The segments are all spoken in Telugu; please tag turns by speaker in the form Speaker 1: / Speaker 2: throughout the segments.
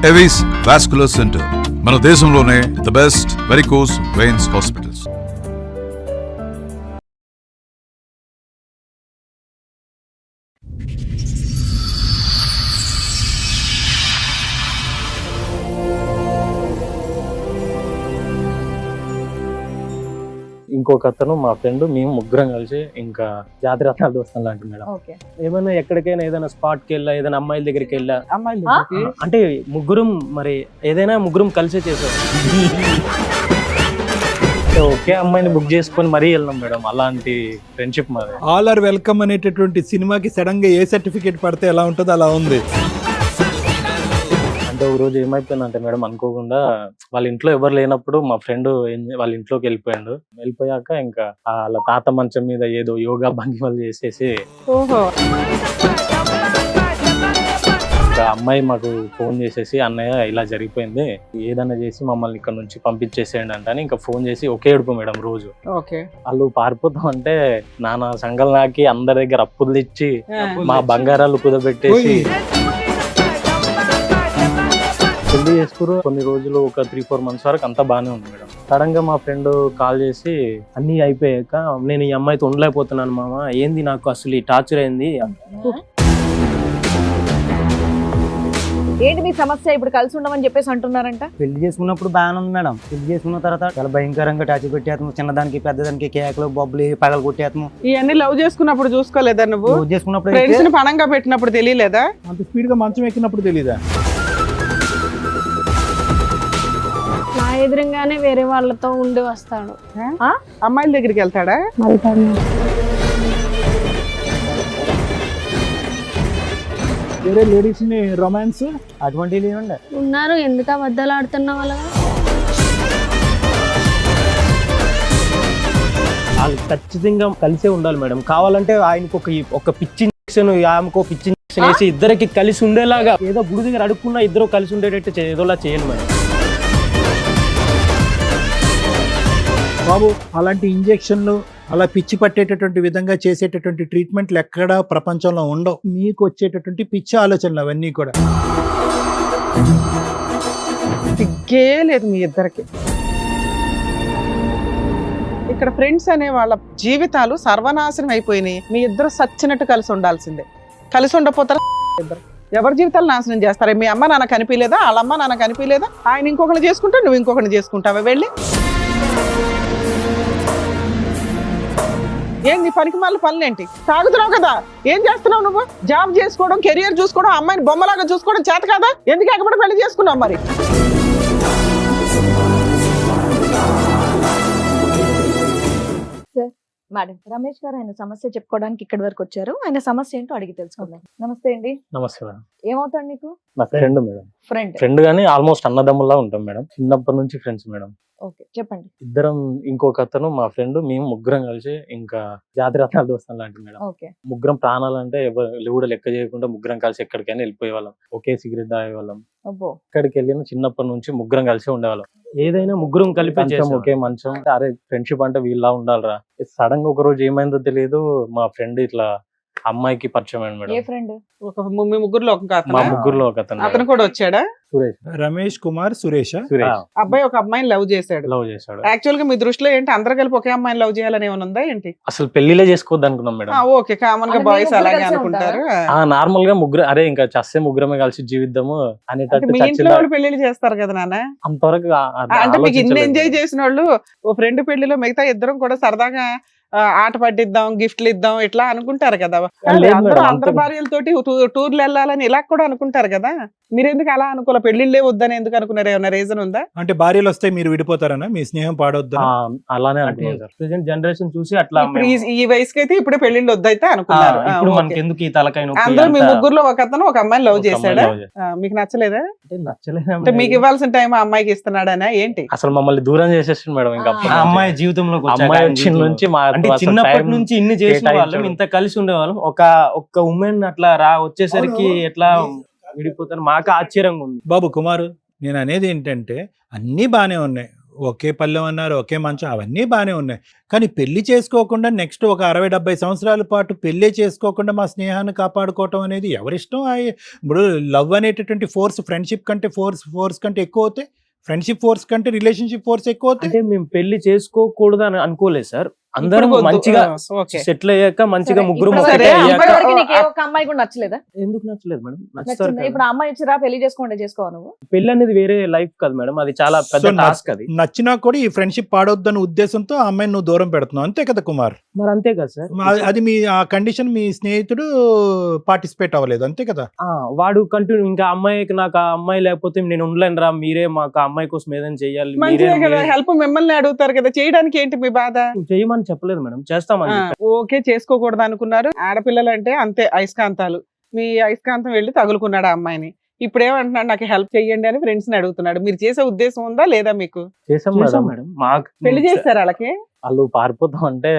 Speaker 1: ఎవిస్ వాస్కులర్ సెంటర్ మన దేశంలోనే the best varicose veins hospitals.
Speaker 2: ఇంకొక అతను మా ఫ్రెండ్, మేము ముగ్గురం కలిసి ఇంకా జాతిరత్నాల దోస్తాను లాంటి మేడం. ఏమైనా ఎక్కడికైనా ఏదైనా స్పాట్ కి వెళ్ళా, ఏదైనా అమ్మాయిల దగ్గరికి వెళ్ళా, అంటే ముగ్గురం మరి ఏదైనా ముగ్గురం కలిసే చేసాం. ఒకే అమ్మాయిని బుక్ చేసుకొని మరీ వెళ్ళినాం మేడం. అలాంటి ఫ్రెండ్షిప్ మాది.
Speaker 3: ఆల్ ఆర్ వెల్కమ్ అనేటటువంటి సినిమాకి సడన్ గా ఏ సర్టిఫికేట్ పడితే ఎలా ఉంటుందో అలా ఉంది.
Speaker 2: అంటే ఒక రోజు ఏమైపోయిందంటే మేడం, అనుకోకుండా వాళ్ళ ఇంట్లో ఎవరు లేనప్పుడు మా ఫ్రెండ్ వాళ్ళ ఇంట్లోకి వెళ్ళిపోయాడు. వెళ్ళిపోయాక ఇంకా వాళ్ళ తాత మంచం మీద ఏదో యోగా భంగిమలు చేసేసి అమ్మాయి మాకు ఫోన్ చేసేసి, అన్నయ్య ఇలా జరిగిపోయింది, ఏదన్నా చేసి మమ్మల్ని ఇక్కడ నుంచి పంపించేసేయండి అంటే ఇంకా ఫోన్ చేసి ఒకే ఏడుపు మేడం రోజు. వాళ్ళు పారిపోతాం అంటే నానా సంఘం నాకి అందరి దగ్గర అప్పులు తెచ్చి మా బంగారాలు కుదబెట్టేసి పెళ్లి చేసుకురు. కొన్ని రోజులు ఒక 3-4 months వరకు అంతా బాగానే ఉంది మేడం. సడన్ గా మా ఫ్రెండ్ కాల్ చేసి అన్ని అయిపోయాక, నేను ఈ అమ్మాయితో ఉండలేకపోతున్నాను మామ, ఏంది నాకు అసలు ఈ టార్చర్ అయింది.
Speaker 4: ఏంటి మీ సమస్య? ఇప్పుడు కలిసి ఉండమని చెప్పేసి అంటున్నారంట.
Speaker 5: పెళ్లి చేసుకున్నప్పుడు బాగానే ఉంది మేడం. పెళ్లి చేసుకున్న తర్వాత చాలా భయంకరంగా టార్చర్ పెట్టేస్తాము. చిన్నదానికి పెద్దదానికి కేకలు బొబ్బలు పగలు కొట్టేస్తాము.
Speaker 6: ఇవన్నీ లవ్ చేసుకున్నప్పుడు చూసుకోలేదా నువ్వు?
Speaker 5: లవ్ చేసుకున్నప్పుడు
Speaker 6: ఫ్రెండ్స్ ని పణంగా పెట్టినప్పుడు తెలియలేదా?
Speaker 3: అంత స్పీడ్ గా మంచం ఎక్కినప్పుడు తెలీదా?
Speaker 7: నా ఎదురుగానే వేరే వాళ్ళతో ఉండి వస్తాడు.
Speaker 6: అమ్మాయిల దగ్గరికి వెళ్తాడా?
Speaker 3: వేరే లేడీస్ ని రొమాన్స్
Speaker 5: అటువంటి లేవండి.
Speaker 7: ఉన్నారు, ఎందుకు అబద్ధాలు ఆడుతున్న వాళ్ళగా.
Speaker 2: వాళ్ళు ఖచ్చితంగా కలిసే ఉండాలి మేడం. కావాలంటే ఆయనకు ఒక పిచ్చి ఇంజక్షన్, ఆమెకు పిచ్చి ఇంజక్షన్ వేసి ఇద్దరికి కలిసి ఉండేలాగా, ఏదో గుడి దగ్గర అడుక్కున్నా ఇద్దరు కలిసి ఉండేటట్టు ఏదోలా చేయండి మేడం.
Speaker 3: బాబు, అలాంటి ఇంజెక్షన్లు అలా పిచ్చి పట్టేటటువంటి విధంగా చేసేటటువంటి ట్రీట్మెంట్లు ఎక్కడా ప్రపంచంలో ఉండవు. మీకు వచ్చేటటువంటి పిచ్చి ఆలోచనలు అవన్నీ కూడా.
Speaker 6: సిగ్గే లేదు మీ ఇద్దరికి. ఇక్కడ ఫ్రెండ్స్ అనే వాళ్ళ జీవితాలు సర్వనాశనం అయిపోయినాయి. మీ ఇద్దరు సచ్చినట్టు కలిసి ఉండాల్సిందే. కలిసి ఉండపోతారా ఇద్దరు? ఎవరి జీవితాలు నాశనం చేస్తారా? మీ అమ్మ నాన్న కనిపించలేదా? వాళ్ళ అమ్మ నాన్న కనిపించలేదా? ఆయన ఇంకొకరిని చేసుకుంటా, నువ్వు ఇంకొకరిని చేసుకుంటావా? వెళ్ళి ఏంది పనికి మళ్ళీ పనులేంటి? తాగుతున్నావు కదా, ఏం చేస్తున్నావు నువ్వు? జాబ్ చేసుకోవడం, కెరియర్ చూసుకోవడం, అమ్మాయిని బొమ్మలాగా చూసుకోవడం చేత కదా? ఎందుకు ఎక్కబడి పెళ్లి చేసుకున్నావు మరి?
Speaker 4: మేడం, రమేష్ గారు ఆయన సమస్య చెప్పుకోవడానికి ఇక్కడి వరకు వచ్చారు. ఆయన సమస్య ఏంటో అడిగి తెలుసుకుందాం. నమస్తే అండి.
Speaker 2: నమస్తే మేడం.
Speaker 4: ఏమవుతాడు నీకు?
Speaker 2: నా ఫ్రెండ్ మేడం.
Speaker 4: ఫ్రెండ్
Speaker 2: గానీ ఆల్మోస్ట్ అన్నదమ్ముల్లా ఉంటాం మేడం. చిన్నప్పటి నుంచి ఫ్రెండ్స్ మేడం.
Speaker 4: ఓకే, చెప్పండి.
Speaker 2: ఇద్దరం, ఇంకొక అతను మా ఫ్రెండ్, మేము ముగ్గురం కలిసి ఇంకా జాతిరత్నాల దోస్తాను లాంటి మేడం.
Speaker 4: ఓకే.
Speaker 2: ముగ్గురం ప్రాణాలంటే ఎవరు కూడా లెక్క చేయకుండా ముగ్గురం కలిసి ఎక్కడికైనా వెళ్ళిపోయే వాళ్ళం. ఒకే సిగరెట్ తాగేవాళ్ళం. ఎక్కడికి వెళ్ళిన చిన్నప్పటి నుంచి ముగ్గురం కలిసి ఉండేవాళ్ళం. ఏదైనా ముగ్గురం కలిపి ఒకే మంచం. అరే ఫ్రెండ్షిప్ అంటే వీళ్ళ ఉండాలిరా. సడన్ గా ఒక రోజు ఏమైందో తెలియదు, మా ఫ్రెండ్ ఇట్లా అమ్మాయికి పరిచయం అయ్యాడు మేడం.
Speaker 4: ఏ ఫ్రెండ్?
Speaker 6: మీ ముగ్గురులో
Speaker 2: మా ముగ్గురులో ఒక
Speaker 6: అతను కూడా వచ్చాడా?
Speaker 2: సురేష్.
Speaker 3: రమేష్ కుమార్ సురేష్.
Speaker 6: అబ్బాయి ఒక అమ్మాయిని లవ్ చేశాడు. యాక్చువల్ గా మీ దృష్టిలో ఏంటి, అందరు కలిపి ఒకే అమ్మాయిని లవ్ చేయాలని ఏమైనా ఉందా ఏంటి?
Speaker 2: అసలు పెళ్లిలే చేసుకోవద్దు అనుకున్నాం మేడం.
Speaker 6: ఓకే, కామన్ గా బాయ్స్ అలాగే అనుకుంటారు.
Speaker 2: నార్మల్ గా ముగ్గురు, అరే ఇంకా చస్తే ముగ్గురమే కలిసి జీవిద్దాము అనేటట్టు.
Speaker 6: మీ ఇంట్లో వాళ్ళు పెళ్లిళ్ళు చేస్తారు కదా నాన్న,
Speaker 2: అంతవరకు
Speaker 6: అంటే మీకు ఇన్ని ఎంజాయ్ చేసిన వాళ్ళు ఓ ఫ్రెండ్ పెళ్లిలో మిగతా ఇద్దరం కూడా సరదాగా ఆట పట్టిద్దాం, గిఫ్ట్లు ఇద్దాం ఇట్లా అనుకుంటారు కదా. అందరు భార్యలతోటి టూర్లు వెళ్ళాలని ఇలా కూడా అనుకుంటారు కదా. మీరు ఎందుకు అలా అనుకోలే? పెళ్లిళ్ళే వద్దని ఎందుకు అనుకున్నారు? ఏమన్నా రీజన్ ఉందా?
Speaker 3: అంటే భార్యలు వస్తే మీరు విడిపోతారనా? మీ స్నేహం పాడొద్దు
Speaker 2: అలానే ప్రెజెంట్ జనరేషన్ చూసి అట్లా.
Speaker 6: ఈ వయసుకి అయితే ఇప్పుడే పెళ్లిళ్ళు వద్దయితే అనుకున్నారు.
Speaker 2: ఎందుకు ఈ తలకాయ?
Speaker 6: అందరూ మీ ముగ్గురులో ఒక అతను ఒక అమ్మాయిని లవ్ చేశాడా? మీకు నచ్చలేదా? అంటే మీకు ఇవ్వాల్సిన టైం ఆ అమ్మాయికి ఇస్తున్నాడనా ఏంటి?
Speaker 2: అసలు మమ్మల్ని దూరం చేసేసింది మేడం. ఇంకా
Speaker 5: అమ్మాయి జీవితంలో
Speaker 2: నుంచి
Speaker 5: చిన్నప్పటి నుంచి ఇన్ని చేసిన వాళ్ళం, ఇంత కలిసి ఉండేవాళ్ళం. ఒక ఉమెన్ అట్లా వచ్చేసరికి ఎట్లా విడిపోతారు? మాకు ఆశ్చర్యంగా ఉంది.
Speaker 3: బాబు కుమారు, నేను అనేది ఏంటంటే అన్నీ బాగానే ఉన్నాయి. ఒకే పల్లెం అన్నారు, ఒకే మంచం, అవన్నీ బాగానే ఉన్నాయి. కానీ పెళ్లి చేసుకోకుండా నెక్స్ట్ ఒక 60-70 సంవత్సరాల పాటు పెళ్లి చేసుకోకుండా మా స్నేహాన్ని కాపాడుకోవటం అనేది ఎవరిష్టం. ఇప్పుడు లవ్ అనేటటువంటి ఫోర్స్ ఫ్రెండ్షిప్ కంటే ఫోర్స్ కంటే ఎక్కువ అవుతాయి, ఫ్రెండ్షిప్ ఫోర్స్ కంటే రిలేషన్షిప్ ఫోర్స్ ఎక్కువ అవుతాయి.
Speaker 2: అంటే మేము పెళ్లి చేసుకోకూడదు అని అనుకోలేదు సార్. అందరం
Speaker 6: ఇప్పుడు వద్దు.
Speaker 2: మంచిగా
Speaker 6: ఓకే.
Speaker 2: సెటిల్ అయ్యాక మంచిగా
Speaker 4: సరే,
Speaker 2: ముగ్గురు
Speaker 4: ఇప్పుడు
Speaker 6: సరే,
Speaker 2: ఒకటే
Speaker 6: అబ్బాయి-
Speaker 2: అయ్యాక
Speaker 4: ఇప్పటివరకు నీకు ఏ ఒక్క అమ్మాయి కూడా నచ్చలేదా?
Speaker 2: ఎందుకు నచ్చలేదు మేడం? నచ్చుతారు
Speaker 4: నచ్చిందా?
Speaker 2: కదా.
Speaker 4: ఇప్పుడు ఆ అమ్మాయి వచ్చిరా పెళ్లి చేసుకోవా నువ్వు?
Speaker 2: పెళ్లి అనేది వేరే లైఫ్ కాదు మేడం, అది చాలా పెద్ద
Speaker 3: So,
Speaker 2: టాస్క్. అది
Speaker 3: నచ్చినా కూడా ఈ ఫ్రెండ్షిప్ పాడొద్దన్న ఉద్దేశంతో ఆ అమ్మాయిని నువ్వు దూరం పెడుతున్నావు, అంతే కదా కుమార్?
Speaker 2: మరి అంతే కదా సార్.
Speaker 3: అది మీ ఆ కండిషన్ మీ స్నేహితుడు పార్టిసిపేట్ అవ్వలేదు, అంతే కదా?
Speaker 2: వాడు కంటిన్యూ ఇంకా అమ్మాయికి నాకు ఆ అమ్మాయి లేకపోతే నేను ఉండలేను రా, మీరే మాకు ఆ అమ్మాయి కోసం ఏదైనా చెయ్యాలి,
Speaker 6: మంచిదే కదా, హెల్ప్ మిమ్మల్ని అడుగుతారు కదా, చేయడానికి ఏంటి మీ బాధ?
Speaker 2: చేయమని చెప్పలేదు మేడం, చేస్తామని చెప్పారు.
Speaker 6: ఓకే, చేసుకోకూడదు అనుకున్నారు. ఆడపిల్లలు అంటే అంతే అయస్కాంతాలు. మీ అయస్కాంతం వెళ్ళి తగులుకున్నాడు ఆ అమ్మాయిని. ఇప్పుడు ఏమంటున్నాడు, నాకు హెల్ప్ చెయ్యండి అని ఫ్రెండ్స్ ని అడుగుతున్నాడు. మీరు చేసే ఉద్దేశం ఉందా లేదా? మీకు
Speaker 2: చేసాం మేడం. మాకు
Speaker 6: పెళ్లి చేస్తారు వాళ్ళకి?
Speaker 2: వాళ్ళు పారిపోతాం అంటే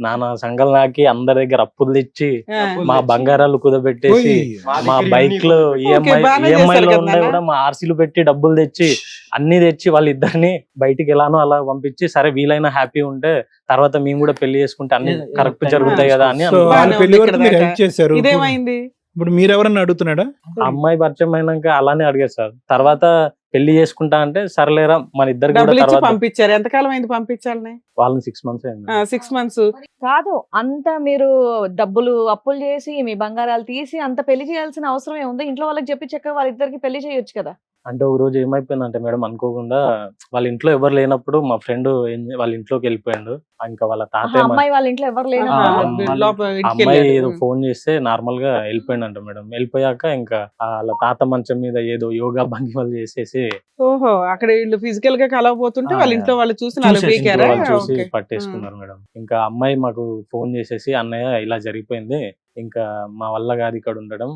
Speaker 2: నానా సంఘాలు నాకి అందరి దగ్గర అప్పులు తెచ్చి
Speaker 6: ఆ.
Speaker 2: మా బంగారాలు కుదబెట్టేసి మా బైక్ లో
Speaker 6: బాగానే
Speaker 2: ఈఎంఐ
Speaker 6: చేశారు
Speaker 2: లో
Speaker 6: కదా
Speaker 2: ఉన్నాయి
Speaker 6: నాన్న.
Speaker 2: కూడా మా ఆర్సీలు పెట్టి డబ్బులు తెచ్చి అన్ని తెచ్చి వాళ్ళిద్దరిని బయటికి ఎలానో అలా పంపించి, సరే వీలైనా హ్యాపీ ఉంటే తర్వాత మేము కూడా పెళ్లి చేసుకుంటే అన్ని కరెక్ట్ జరుగుతాయి కదా అని
Speaker 3: సో
Speaker 2: అనుకున్నాం.
Speaker 3: వాళ్ళ
Speaker 6: బాగానే
Speaker 3: పెళ్లి
Speaker 6: ఉంది
Speaker 3: వరకు
Speaker 6: ఇక్కడ
Speaker 3: మీరు
Speaker 6: దాకా.
Speaker 3: హెల్ప్ చేశారు.
Speaker 6: ఇదేమైంది?
Speaker 3: ఇప్పుడు మీరెవరన్నా అడుగుతున్నాడా?
Speaker 2: ఆ అమ్మాయి పరిచయం అయినాక అలానే అడిగారు సార్. తర్వాత పెళ్లి చేసుకుంటా అంటే సర్లేరా మన ఇద్దరు కూడా
Speaker 6: డబ్బులు ఇచ్చి
Speaker 2: తర్వాత
Speaker 6: పంపించారు. ఎంతకాలం అయింది పంపించాలని?
Speaker 2: వాళ్ళని 6 months అయింది.
Speaker 6: 6 months.
Speaker 4: కాదు, అంత మీరు డబ్బులు అప్పులు చేసి మీ బంగారాలు తీసి అంత పెళ్లి చేయాల్సిన అవసరం ఏముంది? ఇంట్లో వాళ్ళకి చెప్పి చక్కగా వాళ్ళిద్దరికి పెళ్లి చేయొచ్చు కదా.
Speaker 2: అంటే ఒక రోజు ఏమైపోయిందంటే మేడం, అనుకోకుండా వాళ్ళ ఇంట్లో ఎవరు లేనప్పుడు మా ఫ్రెండ్ వాళ్ళ ఇంట్లోకి వెళ్ళిపోయాడు. ఇంకా వాళ్ళ
Speaker 4: ఆహా,
Speaker 2: తాతయ్య
Speaker 4: అమ్మాయి వాళ్ళ ఇంట్లో ఎవరు
Speaker 6: ఆ,
Speaker 4: లేనప్పుడు
Speaker 6: లోపల ఇంటికి
Speaker 2: అమ్మాయి
Speaker 6: వెళ్ళాడు.
Speaker 2: ఏదో ఫోన్ చేస్తే నార్మల్ గా వెళ్ళిపోయిందంట మేడం. వెళ్ళిపోయాక ఇంకా వాళ్ళ తాత మంచం మీద ఏదో యోగా భంగిమలు చేసేసి
Speaker 6: ఓహో, అక్కడ వీళ్ళు ఫిజికల్ గా కలవబోతుంటే వాళ్ళ ఇంట్లో వాళ్ళు చూసి నాలుగు
Speaker 2: చూసేసి ఇంట్లో
Speaker 6: పీకారా?
Speaker 2: వాళ్ళు చూసి
Speaker 6: ఓకే.
Speaker 2: పట్టేసుకున్నారు మేడం. ఇంకా అమ్మాయి మాకు ఫోన్ చేసేసి, అన్నయ్య ఇలా జరిగిపోయింది, ఇంకా మా వల్ల కాదు ఇక్కడ ఉండడం,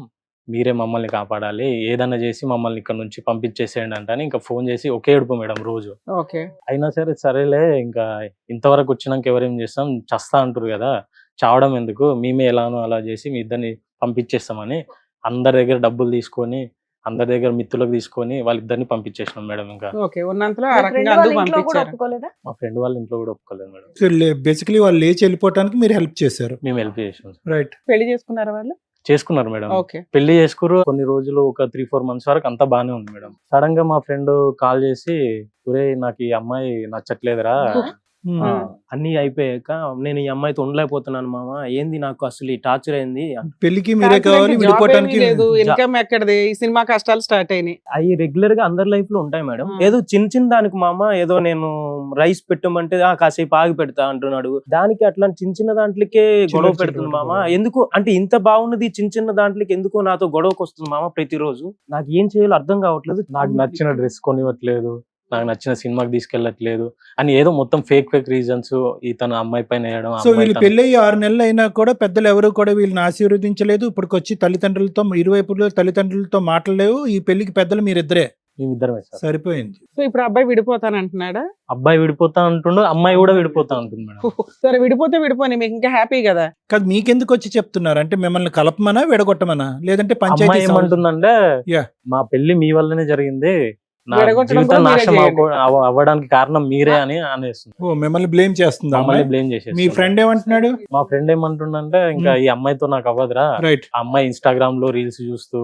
Speaker 2: మీరే మమ్మల్ని కాపాడాలి, ఏదన్నా చేసి మమ్మల్ని ఇక్కడ నుంచి పంపించేసేయండి అంటే ఇంకా ఫోన్ చేసి ఒకే ఏడుపు మేడం రోజు.
Speaker 6: ఓకే.
Speaker 2: అయినా సరే సరేలే, ఇంకా ఇంతవరకు వచ్చినాక ఎవరేం చేస్తాం, చస్తా అంటారు కదా, చావడం ఎందుకు, మేమే ఎలానో అలా చేసి మీ ఇద్దరిని పంపించేస్తామని అందరి దగ్గర డబ్బులు తీసుకొని, అందరి దగ్గర మిత్తులకు తీసుకొని వాళ్ళిద్దరిని పంపించేసినాం మేడం. ఇంకా
Speaker 6: ఓకే, ఉన్నంతలో ఆ
Speaker 4: మీ
Speaker 6: రకంగా
Speaker 4: friend వాళ్ళ
Speaker 6: అందరూ
Speaker 4: ఇంట్లో కూడా
Speaker 6: పంపించారు.
Speaker 4: ఒప్పుకోలేదా?
Speaker 2: మా ఫ్రెండ్ వాళ్ళ ఇంట్లో కూడా ఒప్పుకోలేదు మేడం.
Speaker 3: సో బేసికలీ వాళ్ళు లేచి వెళ్ళిపోవటానికి మీరు హెల్ప్ చేశారు,
Speaker 2: మేము హెల్ప్ చేసాం.
Speaker 3: రైట్?
Speaker 6: పెళ్లి చేసుకున్నారా వాళ్ళు?
Speaker 2: చేసుకున్నారు మేడం.
Speaker 6: ఓకే.
Speaker 2: పెళ్లి చేసుకురు కొన్ని రోజులు, ఒక 3-4 months వరకు అంతా బానే ఉంది మేడం. సడన్ గా మా ఫ్రెండ్ కాల్ చేసి, ఒరేయ్ నాకు ఈ అమ్మాయి నచ్చట్లేదురా, ఆ, అన్ని అయిపోయాక నేను ఈ అమ్మాయితో ఉండలేకపోతున్నాను మామ, ఏంది నాకు అసలు ఈ టార్చర్ అయింది,
Speaker 3: పెళ్లికి మీరే కావాలి,
Speaker 6: జాబ్
Speaker 3: విడిపోవటానికి
Speaker 6: ఏమీ లేదు, ఇన్కమ్ ఎక్కడది, ఈ సినిమా కష్టాలు స్టార్ట్ అయినాయి.
Speaker 2: అవి రెగ్యులర్ గా అందరి లైఫ్ లో ఉంటాయి మేడం.
Speaker 6: ఆ.
Speaker 2: ఏదో చిన్న చిన్న దానికి మామ, ఏదో నేను రైస్ పెట్టమంటే కాసేపు ఆగి పెడతా అంటున్నాడు, దానికి అట్లా చిన్న చిన్న దాంట్లకే గొడవ పెడుతుంది మామ. ఎందుకు అంటే ఇంత బాగున్నది చిన్న చిన్న దాంట్లకి ఎందుకు నాతో గొడవకు వస్తుంది మామ ప్రతిరోజు, నాకు ఏం చేయాలో అర్థం కావట్లేదు, నాకు నచ్చిన డ్రెస్ కొనివ్వట్లేదు, నాకు నచ్చిన సినిమాకి తీసుకెళ్ళట్లేదు అని ఏదో మొత్తం ఫేక్ రీజన్స్ ఇతను అమ్మాయి పైన వేయడం.
Speaker 3: సో వీళ్ళు పెళ్ళి 6 నెలలు అయినా కూడా పెద్దలు ఎవరు కూడా వీళ్ళని ఆశీర్వదించలేదు. ఇప్పటికొచ్చి తల్లిదండ్రులతో, ఇరువైపులో తల్లిదండ్రులతో మాట్లాడలేవు. ఈ పెళ్లికి పెద్దలు మీరిద్దరే,
Speaker 2: మేమిద్దరమే సార్.
Speaker 3: సరిపోయింది.
Speaker 6: సో ఇప్పుడు అబ్బాయి విడిపోతానంటున్నాడా?
Speaker 2: అబ్బాయి విడిపోతా అంటుండు, అమ్మాయి కూడా విడిపోతా అంటుంది మేడం.
Speaker 6: సరే, విడిపోతే విడిపోని, మీకు ఇంకా హ్యాపీ కదా.
Speaker 3: కాదు, మీకెందుకు వచ్చి చెప్తున్నారు అంటే మిమ్మల్ని కలపమనా విడగొట్టమనా, లేదంటే
Speaker 2: అమ్మాయి
Speaker 3: పంచాయతీ
Speaker 2: ఏమంటుందంటే,
Speaker 3: Yeah.
Speaker 2: మా పెళ్లి మీ వల్లనే జరిగింది, నా
Speaker 6: విడగొట్టడం
Speaker 2: జీవితం
Speaker 6: కూడా మీరే
Speaker 2: నాశనం
Speaker 6: చేయండి.
Speaker 2: అవ్వడానికి కారణం మీరే అని అనేస్తుంది.
Speaker 3: ఓ మిమ్మల్ని బ్లేమ్ చేస్తుందా
Speaker 2: మమ్మల్ని
Speaker 3: అమ్మాయి?
Speaker 2: బ్లేమ్
Speaker 3: మీ
Speaker 2: చేసేసి
Speaker 3: ఫ్రెండ్ ఏమంటున్నాడు?
Speaker 2: మా ఫ్రెండ్ ఏమంటుండంటే, ఇంకా ఈ అమ్మాయితో నాకు అవ్వదురా,
Speaker 3: రైట్.
Speaker 2: ఆ అమ్మాయి ఇన్స్టాగ్రామ్ లో రీల్స్ చూస్తూ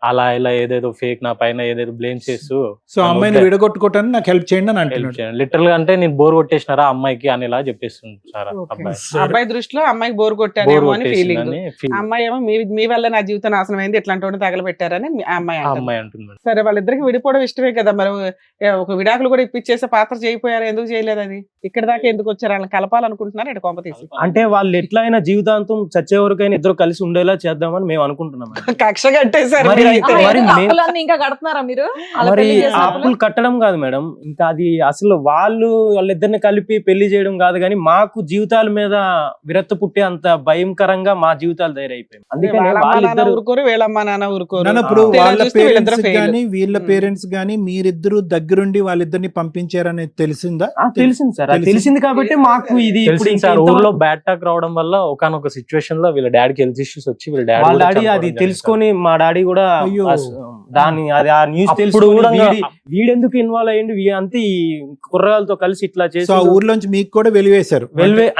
Speaker 2: అలా ఇలా ఏదేదో ఫేక్ నా పైన ఏదేదో బ్లేమ్ చేస్తూ
Speaker 3: సో అమ్మాయిని విడగొట్టుకోవటానికి నాకు హెల్ప్ చేయండి అని అంటున్నాడు.
Speaker 2: లిటరల్ గా అంటే నేను బోర్ కొట్టేసినారా అమ్మాయికి అని ఇలా చెప్పేస్తుంది సార్.
Speaker 6: ఓకే.
Speaker 2: అబ్బాయి
Speaker 6: అబ్బాయి దృష్టిలో అమ్మాయికి బోర్
Speaker 2: బోర్
Speaker 6: కొట్టానేమో అని ఫీలింగ్.
Speaker 2: కొట్టేసిందని feel.
Speaker 6: అమ్మాయి ఏమో మీ వల్ల నా జీవితం నాశనం అయింది, ఇట్లాంటి వాడిని తగలబెట్టారని ఆ అమ్మాయి
Speaker 2: ఆ
Speaker 6: అంటుంది.
Speaker 2: అమ్మాయి అంటుంది మేడం.
Speaker 6: సరే, వాళ్ళిద్దరికి విడిపోవడం ఇష్టమే కదా, మరి ఒక విడాకులు కూడా ఇప్పించేసే పాత్ర చేయకపోయారు, ఎందుకు చేయలేదు? అది ఇక్కడ దాకా ఎందుకు వచ్చారు? వాళ్ళని కలపాలనుకుంటున్నారు ఇక్కడ కొంప తీసి.
Speaker 2: అంటే వాళ్ళు ఎట్లయినా జీవితాంతం చచ్చే వరకైనా ఇద్దరు కలిసి ఉండేలా చేద్దామని మేము అనుకుంటున్నాం మేడం.
Speaker 6: కక్ష కట్టేశారు
Speaker 2: మరి-
Speaker 6: మీరైతే.
Speaker 2: మరి
Speaker 4: ఎందుకు
Speaker 2: మే-
Speaker 4: అప్పులన్నీ ఇంకా కడుతున్నారా మీరు? అలా
Speaker 2: మరి
Speaker 4: పెళ్లి చేసిన
Speaker 2: ఆ
Speaker 4: అప్పులు?
Speaker 2: అప్పులు కట్టడం కాదు మేడం, ఇంకా అది అసలు వాళ్ళిద్దరిని కలిపి పెళ్లి చేయడం కాదు, కానీ మాకు జీవితాల మీద విరక్తి పుట్టే అంత భయంకరంగా మా జీవితాలు తయారైపోయాయి. అందుకని
Speaker 6: వాళ్ళ అమ్మా నాన్న
Speaker 2: వాళ్ళిద్దరు
Speaker 6: ఊరుకోరు, వీళ్ళమ్మా నాన్న ఊరుకోరు.
Speaker 3: నాన్న, ఇప్పుడు
Speaker 6: తీరా
Speaker 3: వాళ్ళ
Speaker 6: చూస్తే వీళ్ళిద్దరు
Speaker 3: పేరెంట్స్
Speaker 6: fail.
Speaker 3: గానీ వీళ్ళ పేరెంట్స్ గానీ మీరిద్దరు దగ్గరుండి వాళ్ళిద్దరిని పంపించారనేది తెలిసిందా?
Speaker 2: తెలిసింది సార్, అది తెలిసింది కాబట్టి మాకు ఇది ఇప్పుడు తెలిసింది ఇంకా సార్. ఇంతవరకు ఊర్లో బ్యాడ్ టాక్ రావడం వల్ల ఒకనొక సిచ్యువేషన్ లో వీళ్ళ డాడీకి హెల్త్ ఇష్యూస్ వచ్చి వీళ్ళ వాళ్ళ డాడీ డాడీ అది తెలుసుకొని మా డాడీ కూడా
Speaker 3: అయ్యో.
Speaker 5: దాని అది ఆ న్యూస్
Speaker 2: అప్పుడు కూడా వీడెందుకు ఇన్వాల్వ్ అయ్యిండు అంతే ఈ కుర్రగాలతో కలిసి ఇట్లా చేసి
Speaker 3: సో ఆ ఊర్లోంచి మీకు కూడా వెలివేశారు.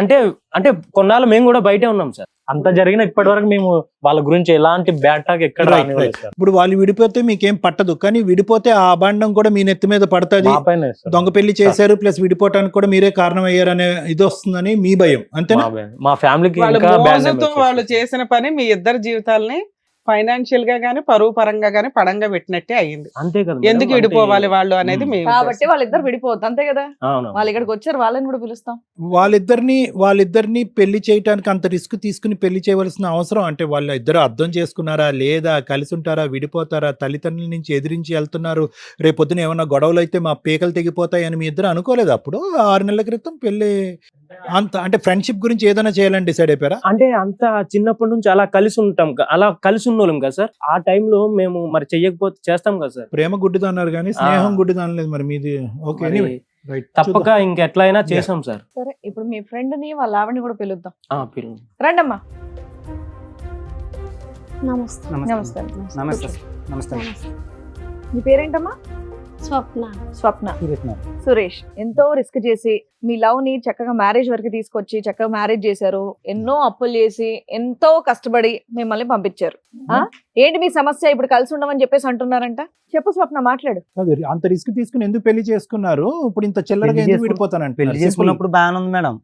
Speaker 2: అంటే అంటే కొన్నాళ్ళు మేము కూడా బయటే ఉన్నాం సార్. అంత జరిగిన ఇప్పటి వరకు మేము వాళ్ళ గురించి ఎలాంటి బ్యాడ్ టాక్ ఎక్కడ
Speaker 3: Right,
Speaker 2: రానివ్వలేదు
Speaker 3: right.
Speaker 2: సార్.
Speaker 3: ఇప్పుడు వాళ్ళు విడిపోతే మీకేం పట్టదు, కానీ విడిపోతే ఆ అభాండం కూడా మీ నెత్తి మీద పడుతుంది.
Speaker 2: మా పైనే సార్.
Speaker 3: దొంగ పెళ్లి చేశారు ప్లస్ విడిపోవటానికి కూడా మీరే కారణం అయ్యారనే ఇది వస్తుందని మీ భయం అంతేనా?
Speaker 2: మా ఫ్యామిలీకి
Speaker 6: వాళ్ళ
Speaker 2: ఇంకా బ్యాడ్
Speaker 6: మోజుతో వాళ్ళు చేసిన పని మీ ఇద్దరు జీవితాలని ఫైనాన్షియల్ గా గానీ పరువు పరంగా గానీ పడంగా పెట్టినట్టే అయ్యింది.
Speaker 2: అంతే కదా
Speaker 6: ఎందుకు విడిపోవాలి వాళ్ళు అనేది మీ
Speaker 4: కాబట్టి
Speaker 6: ఉద్దేశం.
Speaker 4: వాళ్ళిద్దరు విడిపోవద్దు అంతే కదా.
Speaker 2: అవును.
Speaker 4: వాళ్ళు ఇక్కడికి వచ్చారు, వాళ్ళని కూడా పిలుస్తాం.
Speaker 3: వాళ్ళిద్దరిని పెళ్లి చేయటానికి అంత రిస్క్ తీసుకుని పెళ్లి చేయవలసిన అవసరం అంటే వాళ్ళ ఇద్దరు అర్థం చేసుకున్నారా లేదా, కలిసి ఉంటారా, విడిపోతారా, తల్లిదండ్రుల నుంచి ఎదిరించి వెళ్తున్నారు, రేపొద్దున ఏమన్నా గొడవలు అయితే మా పీకలు తెగిపోతాయి అని మీ ఇద్దరు అనుకోలేదు అప్పుడు 6 నెలల క్రితం పెళ్లి? అంత అంటే ఫ్రెండ్షిప్ గురించి ఏదైనా చేయాలని డిసైడ్ అయిపోయారా?
Speaker 2: అంటే అంత చిన్నప్పటి నుంచి అలా కలిసి ఉంటాం అలా కలిసి ఉన్నోళ్ళం కదా సార్. ఆ టైంలో మేము మరి చెయ్యకపోతే చేస్తాం కదా సార్.
Speaker 3: ప్రేమ గుడ్డిది అన్నారు కానీ స్నేహం గుడ్డిది అనలేదు మరి మీది. ఓకే,
Speaker 2: మరి
Speaker 3: రైట్,
Speaker 2: తప్పక ఇంకెట్లయినా చేసాం సార్.
Speaker 4: సరే, ఇప్పుడు మీ ఫ్రెండ్ ని వాళ్ళ ఆవిడని కూడా పిలుద్దాం.
Speaker 2: పిల్లలు
Speaker 4: రండమ్మా.
Speaker 7: నమస్తే.
Speaker 4: నమస్తే.
Speaker 5: నమస్తే నమస్తే
Speaker 4: మీ పేరేంటమ్మా?
Speaker 7: స్వప్న.
Speaker 4: స్వప్న. సురేష్ ఎంతో రిస్క్ చేసి మీ లవ్ ని చక్కగా మ్యారేజ్ వరకు తీసుకొచ్చి చక్కగా మ్యారేజ్ చేశారు. ఎన్నో అప్పులు చేసి ఎంతో కష్టపడి మిమ్మల్ని పంపించారు. ఏంటి మీ సమస్య? ఇప్పుడు కలిసి ఉండమని చెప్పేసి అంటున్నారంట. చెప్పు స్వప్న, మాట్లాడు.
Speaker 3: అంత రిస్క్ తీసుకుని ఎందుకు పెళ్లి చేసుకున్నారు? ఇప్పుడు ఇంత చిల్లరగా ఎందుకు విడిపోతానంటే?
Speaker 5: పెళ్లి చేసుకున్నప్పుడు బాగానే ఉంది మేడం.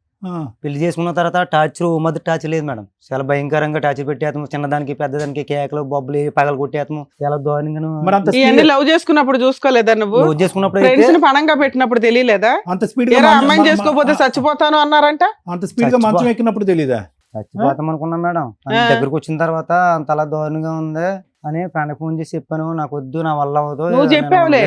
Speaker 5: పెళ్లి చేసుకున్న తర్వాత టార్చర్ మొదటి టార్చర్ లేదు మేడం. చాలా భయంకరంగా టార్చర్ పెట్టేస్తాము. చిన్నదానికి పెద్దదానికి కేకలు బొబ్బలు పగలు కొట్టేస్తాము. చాలా దారుణంగా.
Speaker 3: మరి అంత
Speaker 6: ఇవన్నీ లవ్ చేసుకున్నప్పుడు చూసుకోలేదా నువ్వు?
Speaker 5: లవ్ చేసుకున్నప్పుడు
Speaker 6: ఫ్రెండ్స్ ని పణంగా పెట్టినప్పుడు తెలియలేదా?
Speaker 3: అంత స్పీడ్
Speaker 6: అమ్మాయిని చేసుకోపోతే చచ్చిపోతాను అన్నారంట.
Speaker 3: అంత స్పీడ్ గా మంచం ఎక్కినప్పుడు తెలీదా?
Speaker 5: చచ్చిపోతాం అనుకున్నాం మేడం. దగ్గరకు వచ్చిన తర్వాత అంత అలా దారుణంగా ఉంది అని ఫ్రెండ్ ఫోన్ చేసి చెప్పాను, నాకు వద్దు, నా వల్ల అవ్వదు.
Speaker 6: నువ్వు చెప్పావులే,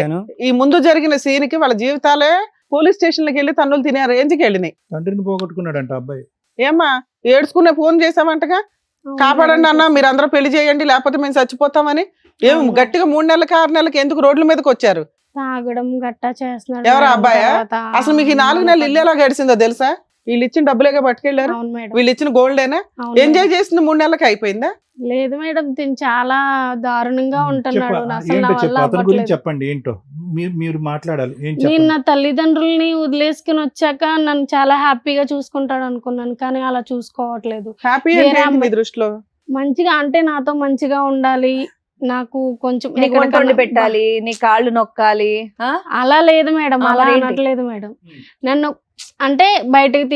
Speaker 6: ఈ ముందు జరిగిన సీన్ కి వాళ్ళ జీవితాలే పోలీస్ స్టేషన్ కి వెళ్ళి తన్నులు తినే రేంజ్ కి వెళ్ళినాయి.
Speaker 3: తండ్రిని పోగొట్టుకున్నాడంట అబ్బాయి.
Speaker 6: ఏమ్మా ఏడ్చుకునే ఫోన్ చేసామంటగా, కాపాడండి అన్న, మీరు అందరూ పెళ్లి చేయండి లేకపోతే మేము చచ్చిపోతామని. ఏం గట్టిగా 3 నెలలకి 6 నెలలకి ఎందుకు రోడ్ల మీదకి వచ్చారు?
Speaker 7: తాగడం గట్టా చేస్తున్నాడు.
Speaker 6: ఎవరా అబ్బాయా? అసలు మీకు ఈ 4 నెలలు ఇల్లు ఎలా గడిచిందో తెలుసా? వీళ్ళు ఇచ్చిన డబ్బులేగా పట్టుకెళ్లారు,
Speaker 7: అవును మేడం.
Speaker 6: వీళ్ళు ఇచ్చిన గోల్డేనా?
Speaker 7: అవును
Speaker 6: ఎంజాయ్
Speaker 7: మేడం.
Speaker 6: చేసింది 3 నెలలకి అయిపోయిందా?
Speaker 7: లేదు మేడం, తిని చాలా దారుణంగా ఉంటున్నాడు. అసలు నా
Speaker 3: ఏంటో
Speaker 7: వల్ల
Speaker 3: చెప్పు, అతని గురించి
Speaker 7: అవ్వట్లేదు.
Speaker 3: చెప్పండి. ఏంటో మీరు మాట్లాడాలి. ఏం
Speaker 7: నేను
Speaker 3: చెప్పండి.
Speaker 7: నా తల్లిదండ్రుల్ని వదిలేసుకుని వచ్చాక నన్ను చాలా హ్యాపీగా చూసుకుంటాడు అనుకున్నాను, కానీ అలా చూసుకోవట్లేదు.
Speaker 6: హ్యాపీ
Speaker 7: వేరే
Speaker 6: అంటే ఏంటి మీ
Speaker 7: అమ్మాయి-
Speaker 6: దృష్టిలో?
Speaker 7: మంచిగా అంటే నాతో మంచిగా ఉండాలి, నాకు కొంచెం
Speaker 4: నీకు వంట వండి పెట్టాలి, నీ కాళ్ళు నొక్కాలి.
Speaker 7: అలా లేదు మేడం,
Speaker 4: ఆ,
Speaker 7: అలా
Speaker 4: మరేంటి?
Speaker 7: అనట్లేదు మేడం. నన్ను అంటే బయటకు